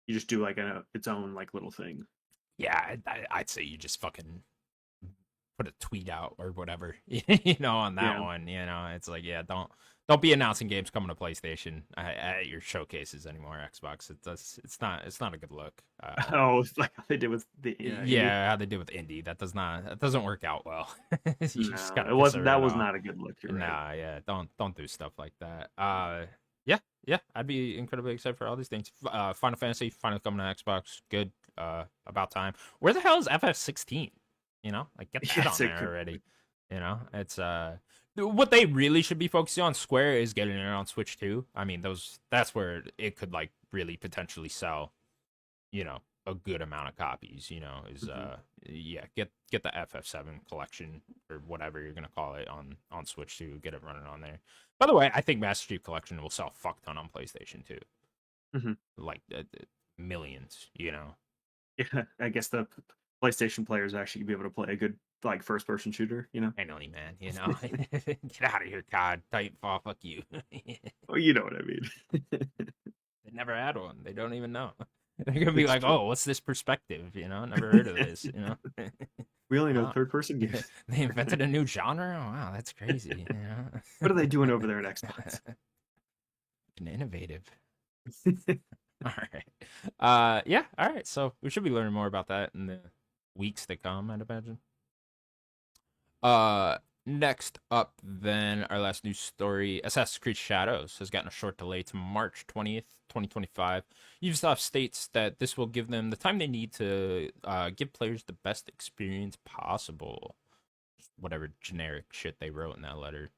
you just do like its own like little thing? Yeah, I'd say you just fucking put a tweet out or whatever, on that Yeah. one. It's like, yeah, don't Don't be announcing games coming to PlayStation at your showcases anymore, Xbox. It's not a good look. Oh, it's like how they did with the indie. Yeah, how they do with indie. That doesn't work out well. You just No, gotta it piss her wasn't. That right was off. not a good look. You're right. Nah, yeah, don't do stuff like that. Yeah, yeah, I'd be incredibly excited for all these things. Final Fantasy finally coming to Xbox. Good. About time. Where the hell is FF16? You know, like get that on Yes, it there could. already. You know, it's what they really should be focusing on. Square is getting it on Switch too. I mean, that's where it could like really potentially sell, you know, a good amount of copies, you know, is Mhm. yeah, get the FF7 collection or whatever you're gonna call it on Switch too. Get it running on there. By the way, I think Master Chief Collection will sell a fuck ton on PlayStation too, Mhm. like millions, you know. Yeah, I guess the PlayStation players actually be able to play a good like first person shooter. Finally, man, you know, get out of here, COD, Titanfall, fuck you. They Oh, you know what I mean. never had one. They don't even know. They're gonna be It's like, true. oh, what's this perspective? You know, never heard of this. You know. We only know Wow. third person games. They invented a new genre. Oh, wow, that's crazy. You What know? are they doing over there at Xbox? And innovative. All right. Yeah. All right. So we should be learning more about that in the weeks to come, I'd imagine. Uh, Next up, then our last news story: Assassin's Creed Shadows has gotten a short delay to March 20th, 2025. Ubisoft states that this will give them the time they need to give players the best experience possible. Whatever generic shit they wrote in that letter.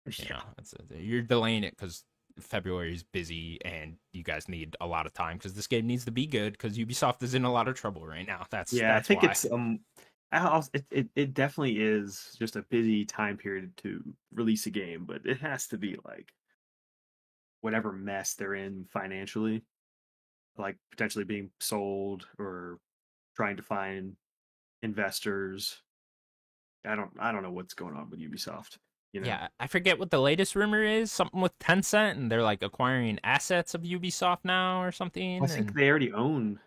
You know, Yeah. you're delaying it because February is busy and you guys need a lot of time because this game needs to be good because Ubisoft is in a lot of trouble right now. Yeah, I That's think why. it's it definitely is just a busy time period to release a game, but it has to be like whatever mess they're in financially, like potentially being sold or trying to find investors. I don't know what's going on with Ubisoft, you know. Yeah, I forget what the latest rumor is. Something with Tencent and they're like acquiring assets of Ubisoft now or I something. think And they already own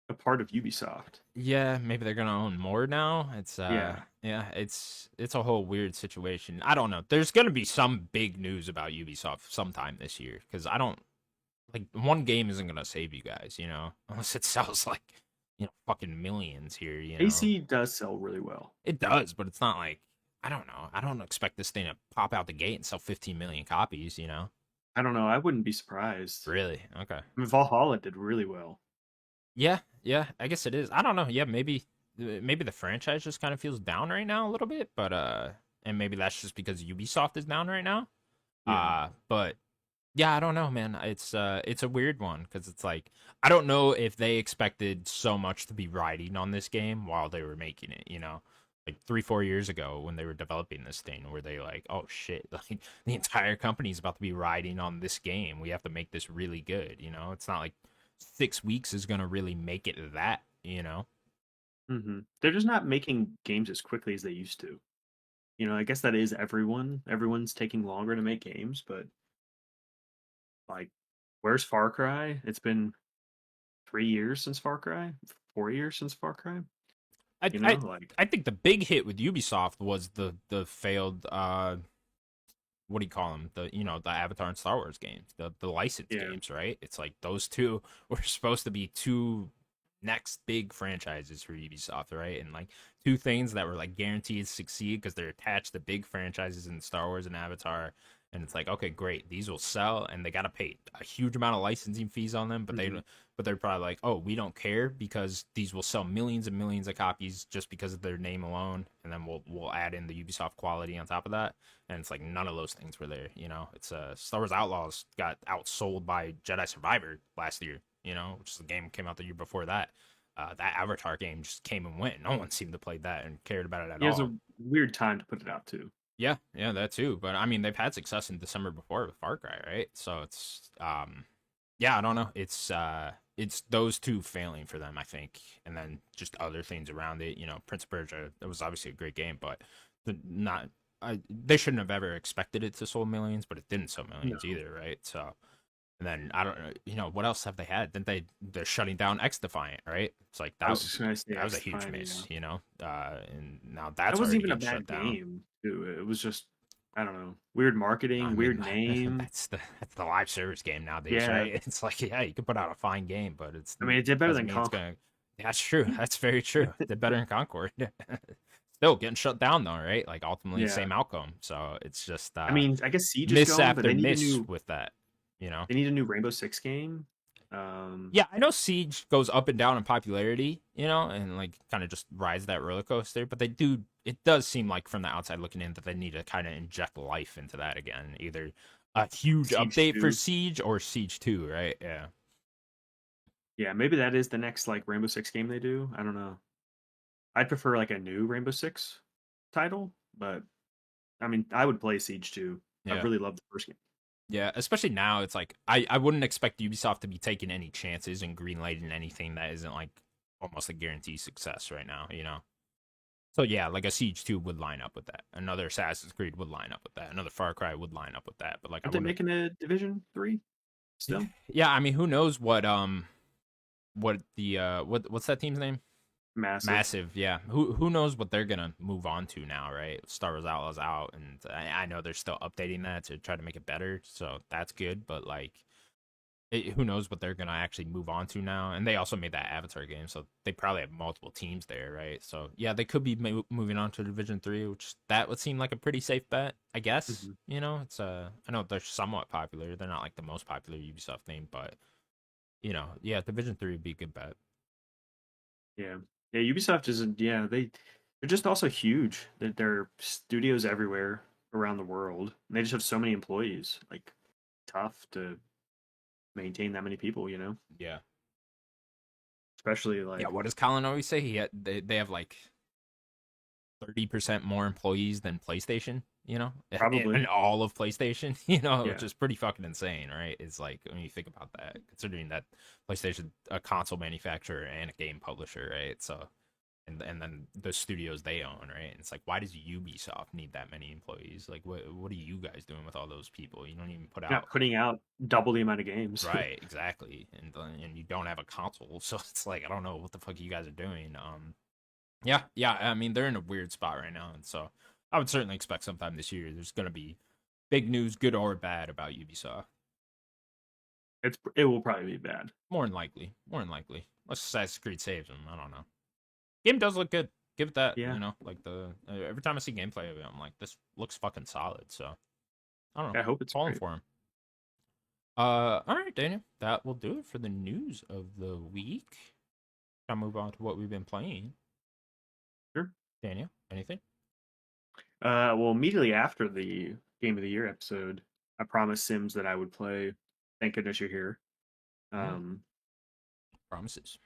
a part of Ubisoft. yeah, maybe they're gonna own more now. Yeah. Yeah, it's a whole weird situation. I don't know. There's gonna be some big news about Ubisoft sometime this year because I don't like one game isn't gonna save you guys, you know, unless it sells like fucking millions here, you know. AC does sell really well. It does, but it's not like I don't know. I don't expect this thing to pop out the gate and sell 15 million copies, you know. I don't know. I wouldn't be surprised. Really? Okay. I mean, Valhalla did really well. Yeah, yeah. I guess it is. I don't know. Yeah, maybe the franchise just kind of feels down right now a little bit, but and maybe that's just because Ubisoft is down right now. Yeah. But yeah, I don't know, man. It's a weird one because it's like I don't know if they expected so much to be riding on this game while they were making it. You know, like 3 4 years ago when they were developing this thing, where they like, oh shit, like the entire company's about to be riding on this game. We have to make this really good. You know, it's not like 6 weeks is gonna really make it that. You know. They're just not making games as quickly as they used to. I guess that is everyone. Everyone's taking longer to make games, but like, where's Far Cry? It's been 3 years since Far Cry, 4 years since Far Cry. I You know, I like, I think the big hit with Ubisoft was the failed what do you call them? The Avatar and Star Wars games, the licensed yeah, games, right? It's like those two were supposed to be two next big franchises for Ubisoft, right? And like two things that were like guaranteed to succeed because they're attached to big franchises in Star Wars and Avatar. And it's like, okay, great, these will sell, and they gotta pay a huge amount of licensing fees on them, hmm but they're probably like, oh, we don't care because these will sell millions and millions of copies just because of their name alone, and then we'll add in the Ubisoft quality on top of that. And it's like none of those things were there. You know, it's Star Wars Outlaws got outsold by Jedi Survivor last year. You know, which is the game that came out the year before that. That Avatar game just came and went. No one seemed to play that and cared about it at it was all. a weird time to put it out too. Yeah, yeah, that too. But I mean, they've had success in December before with Far Cry, right? So yeah, I don't know. It's those two failing for them, I think, and then just other things around it. You know, Prince of Persia. It was obviously a great game, but not. They shouldn't have ever expected it to sell millions, but it didn't sell No, millions either, right? So, and then I don't know, what else have they had? Then they're shutting down X Defiant, right? It's like I was just gonna say that was a X huge Defiant. miss, and now That that's wasn't already even a getting shut bad down. game too. It was just I don't know, weird I marketing, weird mean, name. that's the live service game nowadays, Yeah, right? It's like, yeah, you can put out a fine game, but I mean, it did better doesn't than mean it's Conk. gonna. That's true. That's very true. They're better in Concord. Still getting shut down though, right? Like ultimately, Yeah, same outcome. So it's just I mean, I guess Siege is miss going, but after miss with that. they need a new Rainbow Six game. Yeah, I know Siege goes up and down in popularity, and like kind of just rides that roller coaster. But they do. It does seem like from the outside looking in that they need to kind of inject life into that again. Either a huge Siege update for 2. Siege or Siege 2, right? Yeah. Yeah, maybe that is the next like Rainbow Six game they do. I don't know. I'd prefer like a new Rainbow Six title, but I mean, I would play Siege 2. I Yeah. really loved the first game. Yeah, especially now, it's like I wouldn't expect Ubisoft to be taking any chances and greenlighting anything that isn't like almost a guaranteed success right now. So yeah, like a Siege 2 would line up with that. Another Assassin's Creed would line up with that. Another Far Cry would line up with that. But like I Aren't they wouldn't. making a Division 3 still? Yeah, I mean, who knows what the what's that team's name? Massive. Massive, yeah. Who knows what they're gonna move on to now, right? Star Wars Outlaws out, and I know they're still updating that to try to make it better, so that's good. But like, who knows what they're gonna actually move on to now? And they also made that Avatar game, so they probably have multiple teams there, right? So yeah, they could be moving on to Division 3, which that would seem like a pretty safe bet, I guess. Hmm. It's I know they're somewhat popular. They're not like the most popular Ubisoft name, but yeah, Division 3 would be a good bet. Yeah. Yeah, Ubisoft isn't, yeah, they're just also huge. They're studios everywhere around the world. And they just have so many employees. Like tough to maintain that many people, Yeah, Especially yeah. like What does Colin always say? They have like 30% more employees than PlayStation, probably. and all of PlayStation, which Yeah. is pretty fucking insane, right? It's like when you think about that, considering that PlayStation, a console manufacturer and a game publisher, right? So, and then the studios they own, right? And it's like, why does Ubisoft need that many employees? Like, what are you guys doing with all those people? You don't even put Not out. putting out double the amount of games. Right, exactly, and you don't have a console, so it's like I don't know what the fuck you guys are doing. Yeah, yeah. I mean, they're in a weird spot right now, and so I would certainly expect sometime this year there's going to be big news, good or bad, about Ubisoft. It will probably be bad. More than likely, more than likely. Unless Assassin's Creed saves them. I don't know. Game does look good. Give it that. Yeah. Like every time I see gameplay of it, I'm like, this looks fucking solid. So I don't know. I hope it's Falling great. for him. All right, Daniel. That will do it for the news of the week. I'll move on to what we've been playing. Sure. Daniel, anything? Well, immediately after the Game of the Year episode, I promised Sims that I would play. Thank goodness you're here. Mm, Um, promises.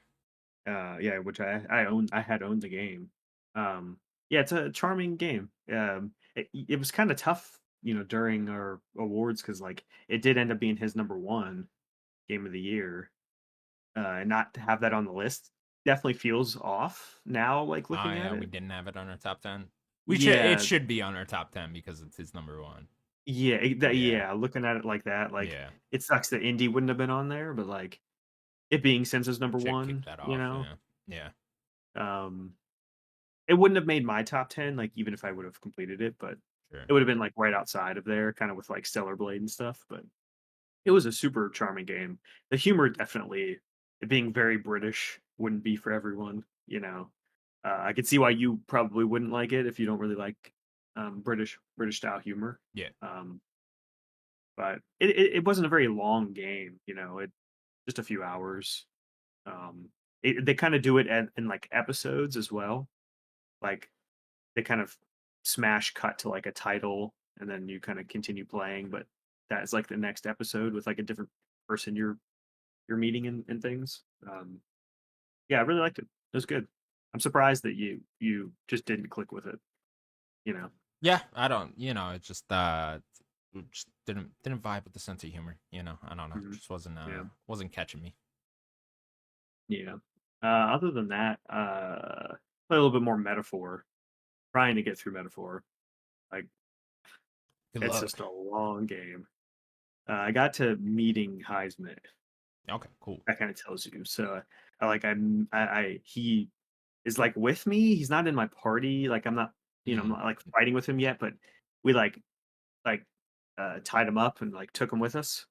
yeah, which I had owned the game. Yeah, it's a charming game. It was kind of tough, during our awards because like it did end up being his number one game of the year, and not to have that on the list definitely feels off now. Like Oh looking at yeah, we it. didn't have it on our top 10. We should. It Yeah, should be on our top 10 because it's his number one. Yeah, yeah. Looking at it like that, like yeah. it sucks that Indie wouldn't have been on there, but like it being Sims number Should kick one, that off. Yeah, yeah. um, it wouldn't have made my top 10, like even if I would have completed it, but Sure. it would have been like right outside of there, kind of with like Stellar Blade and stuff. But it was a super charming game. The humor definitely, it being very British, wouldn't be for everyone. I could see why you probably wouldn't like it if you don't really like British style humor. Yeah. Um, but it wasn't a very long game, it just a few hours. Um, they kind of do it in like episodes as well. Like they kind of smash cut to like a title and then you kind of continue playing, but that's like the next episode with like a different person you're meeting and things. Yeah, I really liked it. It was good. I'm surprised that you just didn't click with it. Yeah. I don't. It just didn't vibe with the sense of humor. I don't know. Mhm. Just wasn't Yeah, wasn't catching me. yeah. Other than that, play a little bit more Metaphor. Trying to get through Metaphor. Like Good it's luck. just a long game. I got to meeting Heisman. Okay. Cool. That kind of tells you. So, he is like with me. He's not in my party. Like I'm not Mm. like fighting with him yet, but we like like tied him up and like took him with us,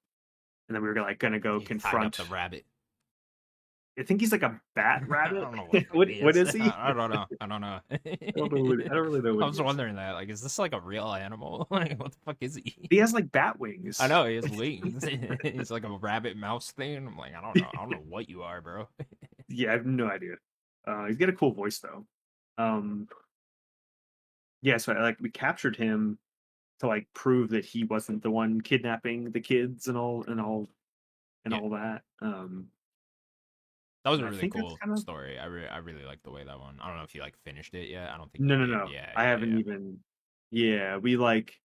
and then we were like gonna go He tied up confront. the rabbit. I think he's like a bat I rabbit. don't know what what he what is. is he? I don't know. I don't know. I don't really know I what he was is. wondering that. Like, is this like a real animal? Like, what the fuck is he? He has like bat I wings. know he has wings. He's like a rabbit mouse thing. I'm like, I don't know. I don't know what you are, bro. Yeah, I have no idea. He's got a cool voice though. Um, yeah, so like we captured him to like prove that he wasn't the one kidnapping the kids and Yeah, all that. that was And a I really think that's cool kind of story. I really like the way that one. I don't know if you like finished it yet. I don't think you no, no, did. no. Yeah, I yeah, haven't yeah. even. Yeah, we like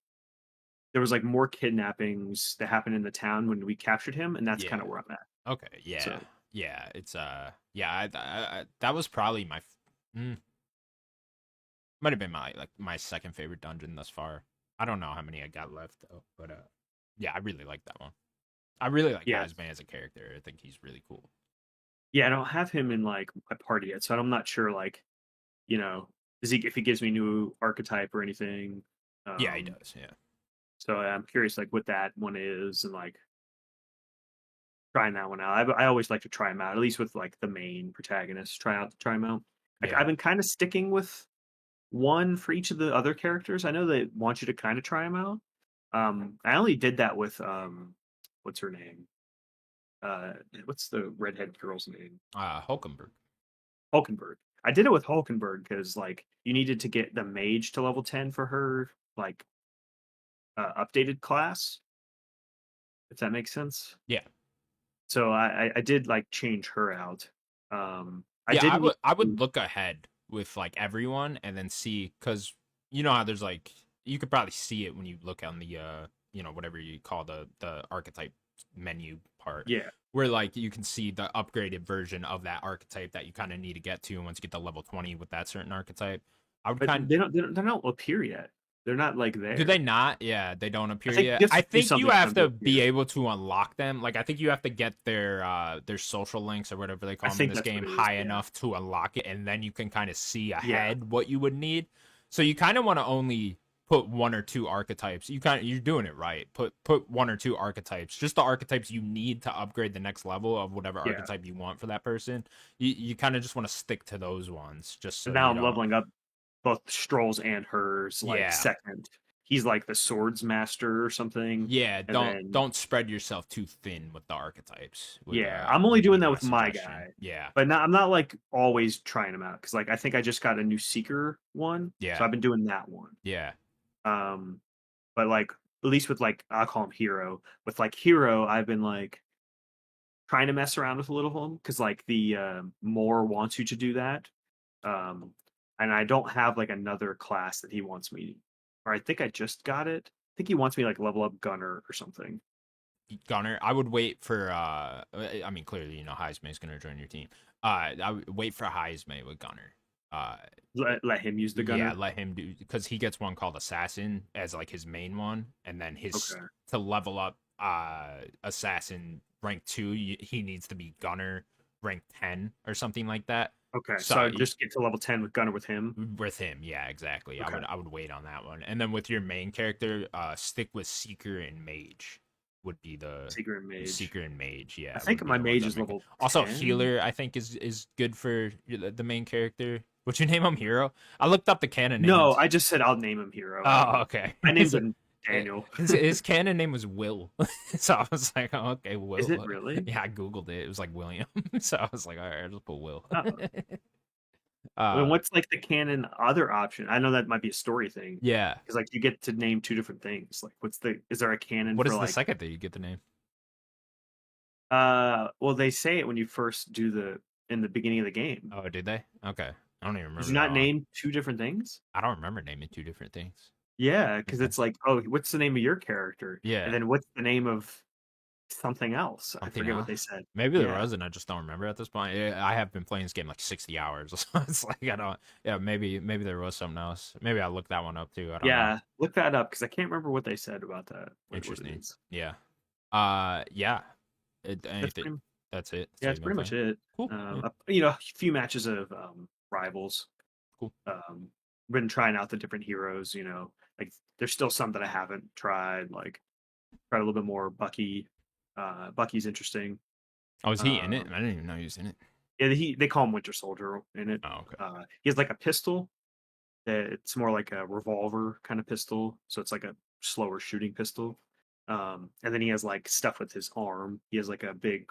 there was like more kidnappings that happened in the town when we captured him, and that's kind Yeah. of where I'm at. Okay. Yeah. So Yeah. It's yeah. That was probably my. Might have been my second favorite dungeon thus far. I don't know how many I got left though, but yeah, I really like that one. I really like yeah, Heisman as a character. I think he's really cool. yeah. I don't have him in like my party yet, so I'm not sure. Like, you know, is he if he gives me new archetype or anything? Yeah, he Um, does. Yeah. so I'm curious, like, what that one is, and like trying that one out. I always like to try him out, at least with like the main protagonist. Try him out. Like, Yeah. I've been kind of sticking with one for each of the other characters. I know they want you to kind of try them out. I only did that with what's her name? What's the redhead girl's name? Hulkenberg. Hulkenberg. I did it with Hulkenberg because like you needed to get the mage to level 10 for her like updated class, if that makes sense. Yeah. So I did like change her out. I Yeah, didn't I need would look ahead with like everyone and then see because you know how there's like you could probably see it when you look on the whatever you call the archetype menu part yeah, where like you can see the upgraded version of that archetype that you kind of need to get to once you get to level 20 with that certain archetype. I would but kind they don't appear yet. They're not like Do they there. not? Yeah, they don't I appear think yet. you have I to do think you something for have them to to be appear. able to unlock them. Like I think you have to get their social links or whatever they I call them in think this that's what game it is. high Yeah, enough to unlock it, and then you can kind of see yeah, ahead what you would need. So you kind of want to only put one or two archetypes. You're doing it right. Put one or two archetypes, just the archetypes you need to upgrade the next level of whatever yeah. archetype you want for that person. You kind of just want to stick to those ones, just And so now you I'm don't. leveling up both Stroll's and hers like Yeah, second. He's like the swords master or something. Yeah, And then don't spread yourself too thin with the archetypes. yeah, I'm only Would be doing that my with my suggestion. guy. Yeah, But I'm not like always trying them out because like I think I just got a new seeker one. So yeah, I've been doing that one. yeah, Um but like at least with like I'll call him hero. With like hero, I've been like trying to mess around with a little him because like the more wants you to do that. Um and I don't have like another class that he wants me or I think I just got it. I think he wants me like level up gunner or something. Gunner. I would wait for. I mean, clearly, Heisman is going to join your team. I would wait for Heisman with Gunner. Uh, Let him use the yeah, gunner. let him do because he gets one called Assassin as like his main one, and then his Okay. to level up Assassin rank 2, he needs to be Gunner rank 10 or something like that. Okay. So So I just get to level 10 with gunner with him. with him, yeah, exactly. Okay. I would wait on that one, and then with your main character, stick with Seeker and Mage would be Seeker and mage. Seeker and Mage. I Yeah, think would be my the ones mage that is make it. level Also, 10. healer I think is good for the main character. Would you name him Hero? I looked up the canon name. No, I just said I'll name him hero. I don't Oh, know. okay. I named him Daniel. His canon name was Will, so I was like, oh, okay, Is it Will. really? Yeah, I googled it. It was like William, so I was like, all right, I'll just put Will. Oh. Well, uh, what's like the canon other option? I know that might be a story thing yeah. because like you get to name two different things. Like, is there a canon What for is the like? second that you get the name? Well, they say it when you first do in the beginning of the game. Oh, did they? Okay, I don't even Did remember you that not one. name two different things? I don't remember naming two different things. Yeah, because Okay. it's like, oh, what's the name of your character? And Yeah, then what's the name of something else? I something forget what else. they said. Maybe there Yeah. was, and I just don't remember at this point. Yeah, I have been playing this game like 60 hours, so it's like I don't. Yeah, maybe there was something else. Maybe I looked that one up too. I don't know. Yeah, look that up because I can't remember what they said about that. What it Interesting. is. Yeah. Yeah. That's Anything. pretty. That's it. That's Yeah, all that's you've been pretty much playing. it. Cool. Yeah. A few matches of rivals. Cool. Um, been trying out the different heroes. Like there's still some that I haven't tried. Like tried a little bit more Bucky. Bucky's interesting. Oh, is he in it? Um, I didn't even know he was in it. yeah, they call him Winter Soldier in it. Oh, okay. He has like a pistol. It's more like a revolver kind of pistol, so it's like a slower shooting pistol. And then he has like stuff with his arm. He has like a big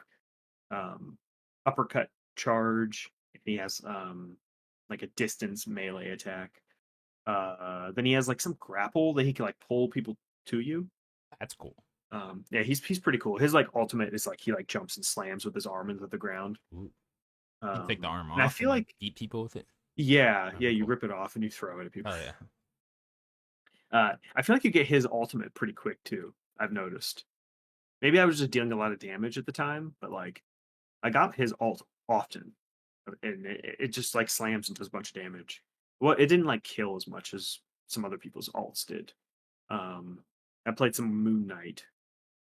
um, uppercut charge. And he has like a distance melee attack. Then he has like some grapple that he can like pull people to you. That's cool. Yeah, he's pretty cool. His like ultimate is like he like jumps and slams with his arm into the ground. Ooh. You take the arm And I off feel and like like eat people with it. yeah, Oh, you cool. rip it off and you throw it at people. Oh yeah. I feel like you get his ultimate pretty quick too. I've noticed. Maybe I was just dealing a lot of damage at the time, but like I got his ult often, and it just like slams and does a bunch of damage. Well, it didn't like kill as much as some other people's ults did. Um, I played some Moon Knight.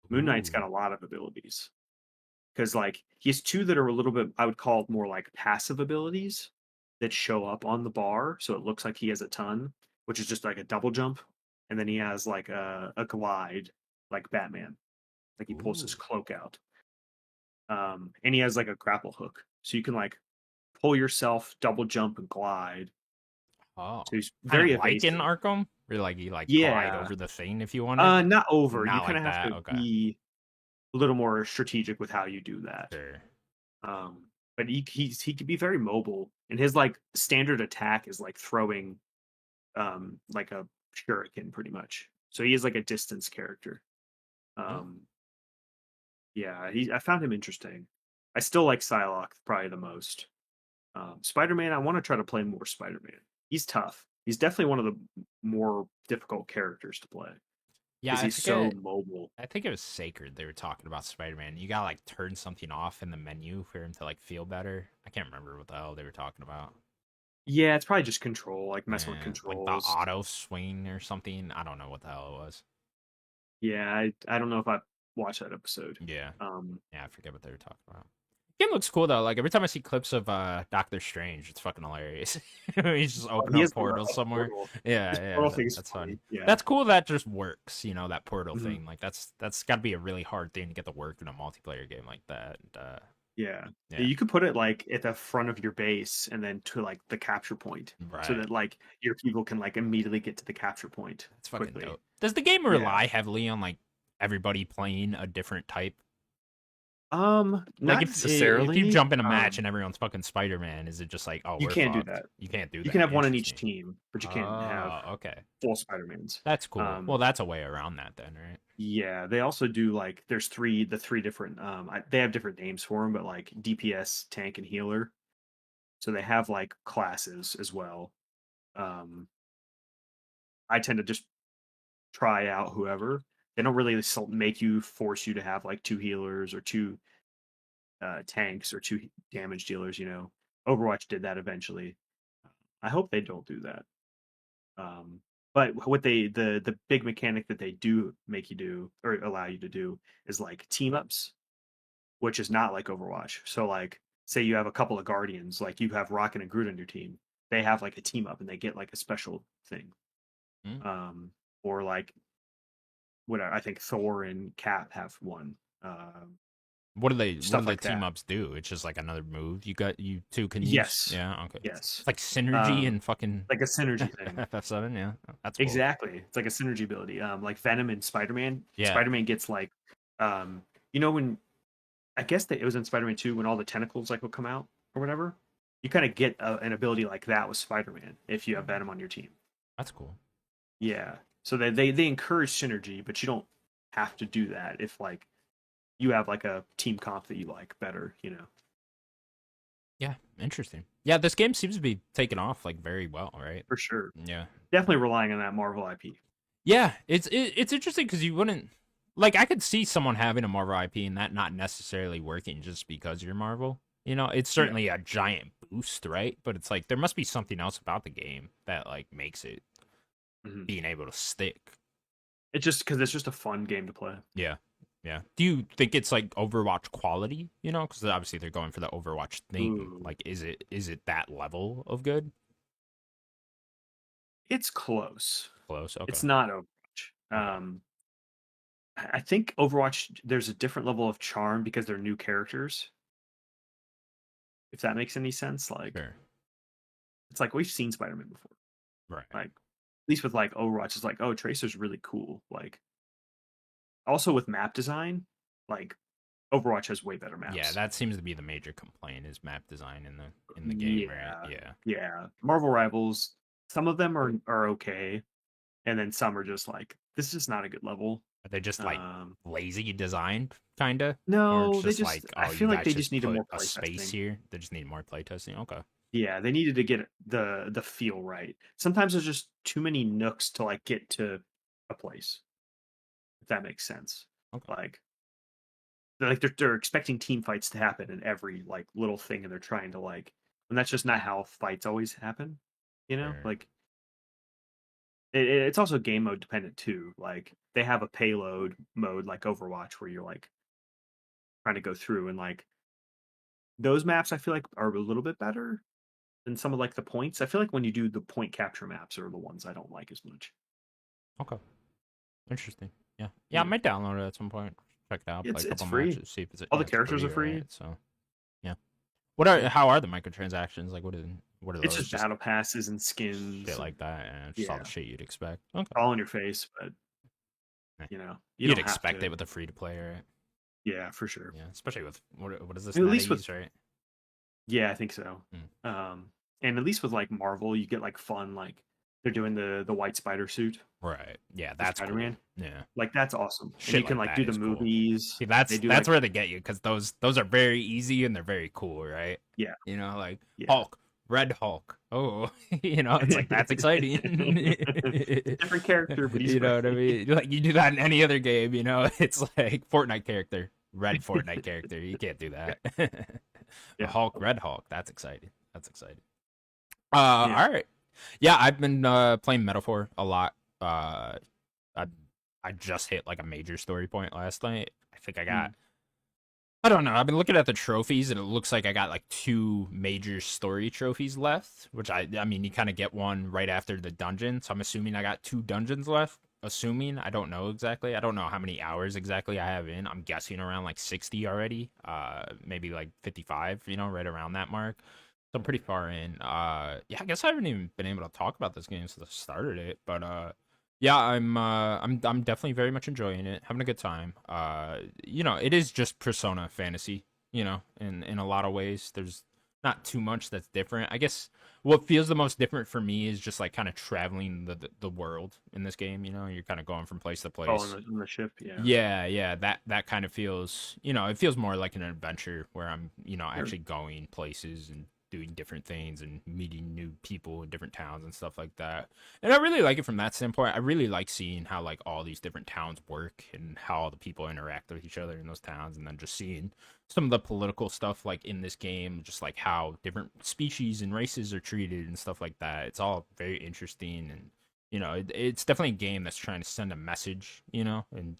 Moon Knight's Ooh. got a lot of abilities because like he has two that are a little bit I would call more like passive abilities that show up on the bar, so it looks like he has a ton, which is just like a double jump, and then he has like a glide, like Batman, like he pulls his Ooh. cloak out, and he has like a grapple hook, so you can like pull yourself, double jump, and glide. Oh. So he's Kind of very like in evasive. Arkham, where like you like glide Yeah, over the thing if you wanted. not over. You Not kind like of have that. to Okay. be a little more strategic with how you do that. Sure. Um, but he can be very mobile, and his like standard attack is like throwing like a shuriken pretty much. So he is like a distance character. Oh. Um, yeah, I found him interesting. I still like Psylocke probably the most. Spider Man, I want to try to play more Spider Man. He's tough. He's definitely one of the more difficult characters to play Yeah, because I he's so forget. mobile. I think it was Sacred. They were talking about Spider-Man. You gotta like turn something off in the menu for him to like feel better. I can't remember what the hell they were talking about. Yeah, it's probably just control, like messing with Yeah, like the controls. auto swing or something. I don't know what the hell it was. Yeah, I don't know if I watched that episode. Yeah, Um, yeah, I forget what they were talking about. Game looks cool though. Like every time I see clips of Doctor Strange, it's fucking hilarious. He's just opening he up has portals a somewhere. portal. Yeah, This yeah, portal thing is that's funny. fun. Yeah. That's cool. That just works. You know that portal Mhm. thing. Like that's got to be a really hard thing to get to work in a multiplayer game like that. Yeah. Yeah, Yeah, you could put it like at the front of your base and then to like the capture point so right. that like your people can like immediately get to the capture point That's fucking quickly. dope. Does the game Yeah. rely heavily on like everybody playing a different type? Like Not if you necessarily. jump in a match and everyone's fucking Spider Man, is it just like, oh, You we're can't do fucked? that. You can't do You can that. have one in each Interesting. team, but you can't have Oh, okay. full Spider-Mans. That's cool. Um Well, that's a way around that then, right? yeah, they also do like there's the three different they have different names for them, but like DPS, tank and healer. So they have like classes as well. Um I tend to just try out whoever. They don't really make you force you to have like two healers or two tanks or two damage dealers. Overwatch did that eventually. I hope they don't do that. But what the big mechanic that they do make you do or allow you to do is like team ups, which is not like Overwatch. So like say you have a couple of guardians, like you have Rocket and Groot on your team, they have like a team up and they get like a special thing. Mm. Or like whatever. I think Thor and Cap have one. What do they? What do Stuff the like team that. ups do? It's just like another move you two can use. Yes. Yeah, okay. Yes. It's like synergy Um, and fucking like a synergy thing. FF7. Yeah, that's cool. Exactly. It's like a synergy ability. Like Venom and Spider-Man. Yeah, Spider-Man gets like when I guess that it was in Spider-Man 2 when all the tentacles like will come out or whatever. You kind of get an ability like that with Spider-Man if you have Venom on your team. that's cool. Yeah. So they encourage synergy, but you don't have to do that if like you have like a team comp that you like better. Yeah, interesting. Yeah, this game seems to be taking off like very well, right? For sure. Yeah, Definitely relying on that Marvel IP. yeah. It's interesting because you wouldn't like. I could see someone having a Marvel IP and that not necessarily working just because you're Marvel. You know, it's Yeah. certainly a giant boost, right? But it's like there must be something else about the game that like makes it Mhm. being able to stick. It's just because it's just a fun game to play. Yeah. Yeah. Do you think it's like Overwatch quality? You know, because obviously they're going for the Overwatch thing. Ooh. Like, is it that level of good? It's close. Close. Okay. It's not Overwatch. Okay. I think Overwatch there's a different level of charm because they're new characters. If that makes any sense, like Sure. it's like we've seen Spider-Man before. Right. Like at least with like Overwatch, it's like, oh, Tracer's really cool. Like also with map design, like Overwatch has way better Yeah, maps. that seems to be the major complaint is map design in the game, right? Yeah, Yeah. yeah. Marvel Rivals, some of them are okay, and then some are just like this is just not a good level. Are they just like Um, lazy designed, kinda? Or it's no, they just just like, I oh, you feel like guys they just just needed put more a space playtesting. here? They just need more playtesting? Okay. Yeah, they needed to get the feel right. Sometimes there's just too many nooks to like get to a place, if that makes sense. Okay. Like they're expecting team fights to happen in every like little thing, and they're trying to like, and that's just not how fights always happen. You know, Sure. like it's also game mode dependent too. Like they have a payload mode like Overwatch where you're like trying to go through and like those maps I feel like are a little bit better than some of like the points. I feel like when you do the point capture maps are the ones I don't like as much. Okay. Interesting. Yeah. Yeah, I Yeah. might download it at some point. Check it out, play a It's couple free. matches, see if it's All yeah, the it's characters free, are free. right? So yeah. What are Yeah. how are the microtransactions? Like what are It's those? just Just battle passes and shit skins like and that and just all the yeah, shit you'd expect. Okay. all in your face, but Eh. you You'd don't have expect to. it with a free to play, right? yeah, for sure. Yeah. Especially with what is this At least with NetEase, right? yeah, I think so. Hmm. And at least with like Marvel, you get like fun like they're doing the white spider suit Right. Yeah, for that's cool. Spider-Man. Yeah. Like that's awesome. And Shit you can like like that do the is cool. movies. See, They that's do that's like where they get you because those are very easy and they're very cool, right? yeah, You know, like yeah. Hulk, Red Hulk. Oh, it's like that's exciting. Different character, but he's You know great. what I mean? Like you do that in any other game, it's like Fortnite character, Red Fortnite character. You can't do yeah, that. A yeah, Hulk, Red Hulk. That's exciting. That's exciting. yeah. All right. Yeah, I've been playing Metaphor a lot. Uh, I I just hit like a major story point last night. I think I got Mm. I don't know. I've been looking at the trophies and it looks like I got like two major story trophies left, which I mean you kind of get one right after the dungeon. So I'm assuming I got two dungeons left. Assuming, I don't know exactly. I don't know how many hours exactly I have in. I'm guessing around like 60 already. Maybe like 55, right around that mark. So I'm pretty far in. Yeah, I guess I haven't even been able to talk about this game since I started it, but yeah, I'm definitely very much enjoying it, having a good time. It is just Persona fantasy, in a lot of ways. There's not too much that's different. I guess what feels the most different for me is just like kind of traveling the world in this game, you're kind of going from place to Oh, place. on the ship, yeah. Yeah, yeah, that kind of feels, it feels more like an adventure where I'm, Sure. actually going places and doing different things and meeting new people in different towns and stuff like that. And I really like it from that standpoint. I really like seeing how like all these different towns work and how all the people interact with each other in those towns and then just seeing some of the political stuff like in this game, just like how different species and races are treated and stuff like that. It's all very interesting and it's definitely a game that's trying to send a message, and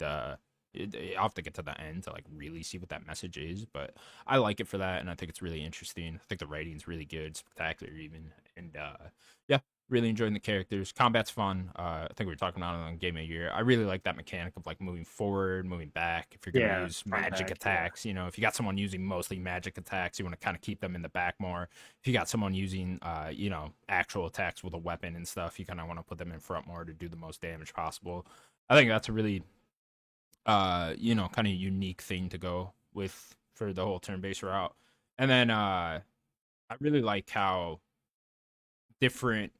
I'll have to get to the end to like really see what that message is, but I like it for that, and I think it's really interesting. I think the writing's really good, spectacular even, and yeah, really enjoying the characters. Combat's fun. I think we were talking about it on Game of the Year. I really like that mechanic of like moving forward, moving back. If you're gonna Yeah, use front magic back, yeah. attacks, if you got someone using mostly magic attacks, you want to kind of keep them in the back more. If you got someone using actual attacks with a weapon and stuff, you kind of want to put them in front more to do the most damage possible. I think that's a really kind of unique thing to go with for the whole turn-based route. And then I really like how different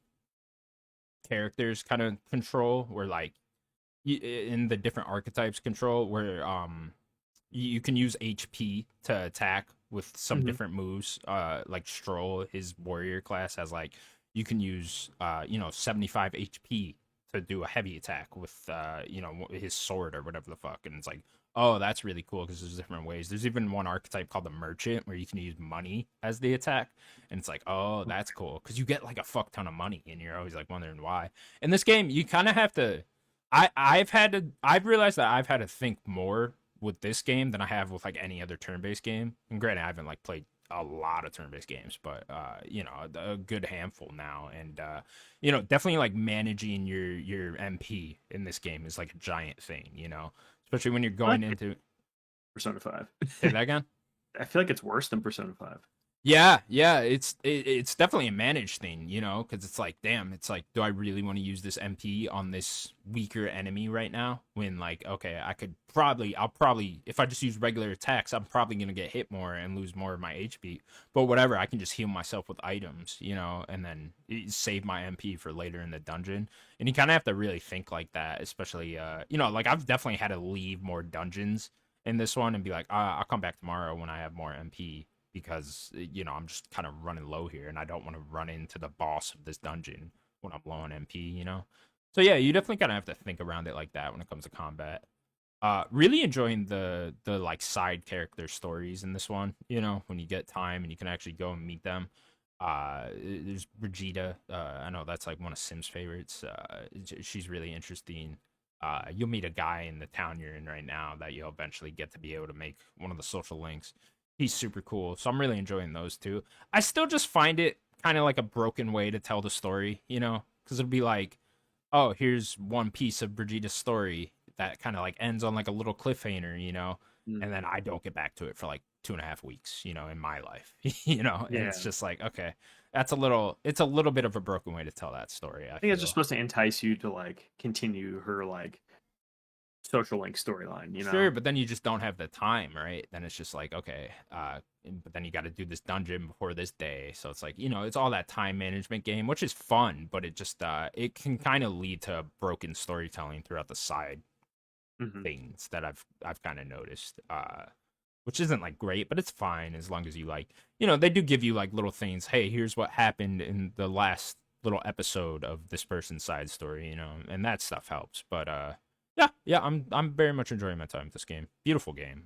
characters kind of control, where like in the different archetypes control, where you can use HP to attack with some Hmm. different moves. Like Stroll, his warrior class has like you can use 75 HP to do a heavy attack with his sword or whatever the fuck, and it's like, oh, that's really cool because there's different ways. There's even one archetype called the merchant where you can use money as the attack, and it's like, oh, that's cool because you get like a fuck ton of money, and you're always like wondering why. In this game, you kind of have to. I've realized that I've had to think more with this game than I have with like any other turn-based game. And granted, I haven't like played a lot of turn-based games, but you know, a good handful now, and you know, definitely like managing your MP in this game is like a giant thing, you know, especially when you're I like going into Persona 5. say that again. I feel like it's worse than Persona 5. Yeah, yeah, it's definitely a managed thing, you know, because it's like, damn, it's like, do I really want to use this MP on this weaker enemy right now? When like, okay, I'll probably, if I just use regular attacks, I'm probably gonna get hit more and lose more of my HP. But whatever, I can just heal myself with items, you know, and then save my MP for later in the dungeon. And you kind of have to really think like that, especially, you know, like I've definitely had to leave more dungeons in this one and be like, I'll come back tomorrow when I have more MP because you know I'm just kind of running low here and I don't want to run into the boss of this dungeon when I'm low on MP, you know. So yeah, you definitely kind of have to think around it like that when it comes to combat. Really enjoying the like side character stories in this one. You know, when you get time and you can actually go and meet them. There's Brigida. I know that's like one of Sim's favorites. She's really interesting. You'll meet a guy in the town you're in right now that you'll eventually get to be able to make one of the social links. He's super cool, so I'm really enjoying those two. I still just find it kind of like a broken way to tell the story, you know, because it'll be like, oh, here's one piece of Brigida's story that kind of like ends on like a little cliffhanger, you know, and then Mm. I don't get back to it for like 2.5 weeks, you know, in my life, you know, and it's Yeah. just like, okay, it's a little bit of a broken way to tell that story, I I think it's just feel. supposed to entice you to like continue her like social link storyline, you Sure, know? but then you just don't have the time, right? Then it's just like, okay, but then you got to do this dungeon before this day. So it's like, you know, it's all that time management game, which is fun, but it just it can kind of lead to broken storytelling throughout the side Hmm. things that I've kind of noticed. Which isn't like great, but it's fine as long as you like, you know, they do give you like little things. Hey, here's what happened in the last little episode of this person's side story, you know, and that stuff helps. But yeah, yeah, I'm very much enjoying my time with this game. Beautiful game.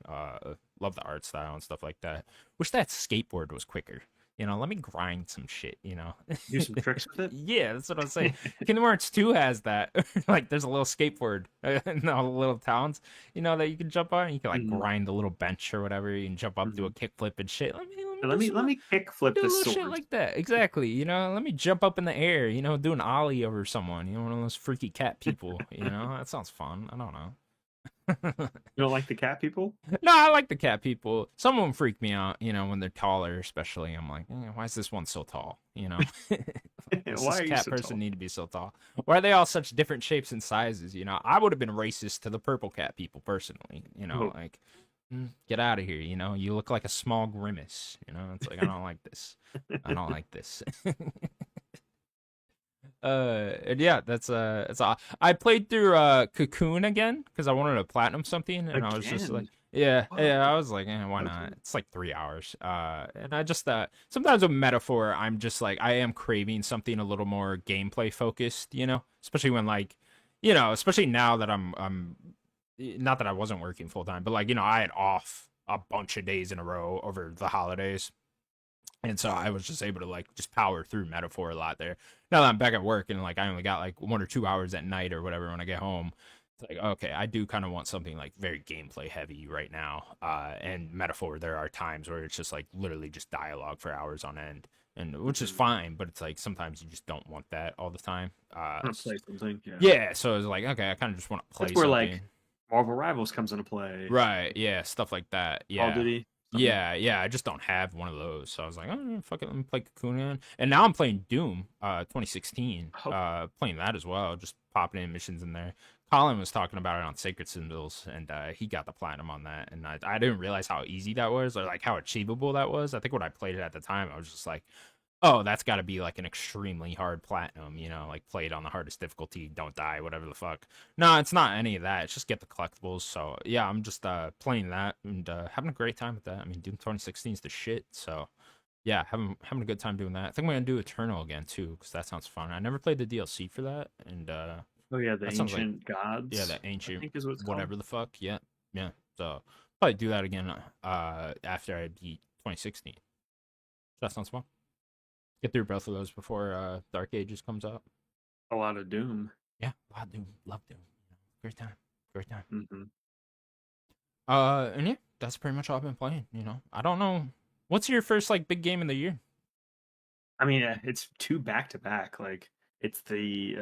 Love the art style and stuff like that. Wish that skateboard was quicker. You know, let me grind some shit, you know. Do some tricks with it. Yeah, that's what I'm saying. Kingdom Hearts 2 has that. Like there's a little skateboard in all the little towns, you know, that you can jump on. You can like Mhm. grind a little bench or whatever. You can jump up, do a Mhm. kickflip and shit. Let me Let do me some let me kick flip do a this little shit sword. like that. Exactly. You know, let me jump up in the air, you know, do an ollie over someone, you know, one of those freaky cat people, you know. That sounds fun. I don't know. You don't like the cat people? No, I like the cat people. Some of them freak me out, you know, when they're taller, especially. I'm like, why is this one so tall? You know, does Why this are you cat so person tall? need to be so tall? Why are they all such different shapes and sizes? You know, I would have been racist to the purple cat people personally. You know, Oh. like, get out of here. You know, you look like a small grimace. You know, it's like I don't like this. I don't like this. And yeah, that's it's all. I played through Cocoon again because I wanted to platinum something, and I was just like, Again? yeah, What? yeah. I was like, why not? Okay. It's like 3 hours. And I just sometimes with metaphor, I'm just like, I am craving something a little more gameplay focused, you know, especially when like, you know, especially now that I'm not that I wasn't working full time, but like, you know, I had off a bunch of days in a row over the holidays. And so I was just able to like just power through metaphor a lot there. Now that I'm back at work and like I only got like 1 or 2 hours at night or whatever when I get home, it's like okay, I do kind of want something like very gameplay heavy right now. And metaphor, there are times where it's just like literally just dialogue for hours on end, and which is Mhm. fine. But it's like sometimes you just don't want that all the time. Want to play something? Yeah. Yeah, so it's like okay, I kind of just want to That's play where something. like Marvel Rivals comes into play. Right. Yeah. Stuff like that. Call of Yeah. Duty. Something. Yeah. Yeah. I just don't have one of those. So I was like, oh, fuck it. Let me play Cocoon again. And now I'm playing Doom, 2016. Oh, Playing that as well. Just popping in missions in there. Colin was talking about it on Sacred Symbols, and he got the platinum on that. And I didn't realize how easy that was, or like how achievable that was. I think when I played it at the time, I was just like, oh, that's got to be like an extremely hard platinum, you know, like play it on the hardest difficulty, don't die, whatever the fuck. No, it's not any of that. It's just get the collectibles. So yeah, I'm just playing that and having a great time with that. I mean, Doom 2016 is the shit. So yeah, having a good time doing that. I think I'm gonna do Eternal again too, because that sounds fun. I never played the DLC for that, and oh yeah, the that sounds like Ancient yeah, Gods. that I ancient think is what it's called. whatever the fuck. Yeah, yeah. So probably do that again after I beat 2016. That sounds fun. Get through both of those before Dark Ages comes out. A lot of Doom. Yeah, love Doom, love Doom. Great time, great time. Hmm. And yeah, that's pretty much all I've been playing. You know, I don't know What's your first like big game in the year? I mean, it's two back to back. Like it's the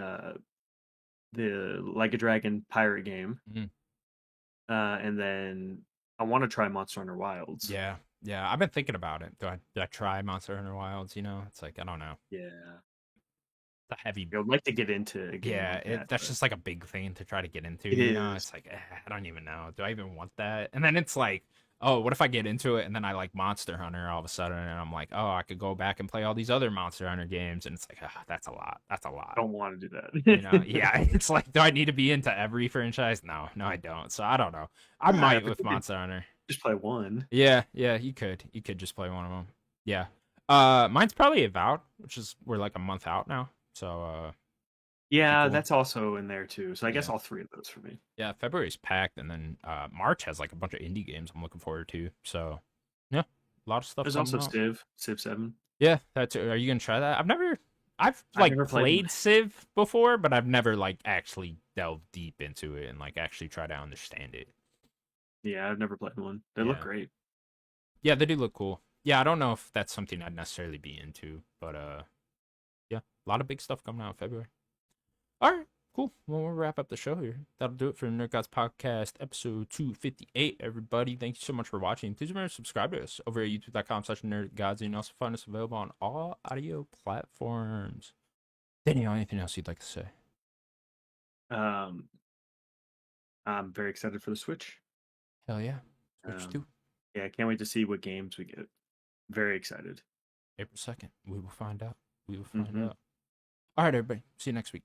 Like a Dragon pirate game, Mhm. and then I want to try Monster Hunter Wilds. Yeah, yeah. I've been thinking about it. Do I try Monster Hunter Wilds? You know, it's like I don't know. Yeah, The heavy. I would like to get into a game Yeah, like that, that's but just like a big thing to try to get into. it You know, is. it's like I don't even know. Do I even want that? And then it's like, oh, what if I get into it and then I like Monster Hunter all of a sudden, and I'm like, oh, I could go back and play all these other Monster Hunter games, and it's like, that's a lot. That's a lot. Don't want to do You know, that. yeah, it's like, do I need to be into every franchise? No, no, I don't. So I don't know. I Nah, might but with you could Monster Hunter. just play one. Yeah, yeah, you could just play one of them. Yeah. Mine's probably Avowed, which is we're like a month out now. So be Yeah, cool. that's also in there too. So I guess Yeah. all three of those for me. Yeah, February's packed, and then March has like a bunch of indie games I'm looking forward to. So yeah, a lot of stuff There's coming also out. Civ 7. Yeah, that's. Are you gonna try that? I've I've like never played. played Civ before, but I've never like actually delved deep into it and like actually try to understand it. Yeah, I've never played one. They look Yeah, great. yeah, they do look cool. Yeah, I don't know if that's something I'd necessarily be into, but yeah, a lot of big stuff coming out in February. All right, cool. Well, we'll wrap up the show here. That'll do it for Nerd Gods Podcast, episode 258, everybody. Thank you so much for watching. Please remember to subscribe to us over at youtube.com/nerdgods. And you can also find us available on all audio platforms. Daniel, anything else you'd like to say? Um, I'm very excited for the Switch. Hell yeah. Switch 2. Yeah, I can't wait to see what games we get. Very excited. April 2nd. We will find out. We will find Mhm. out. All right, everybody. See you next week.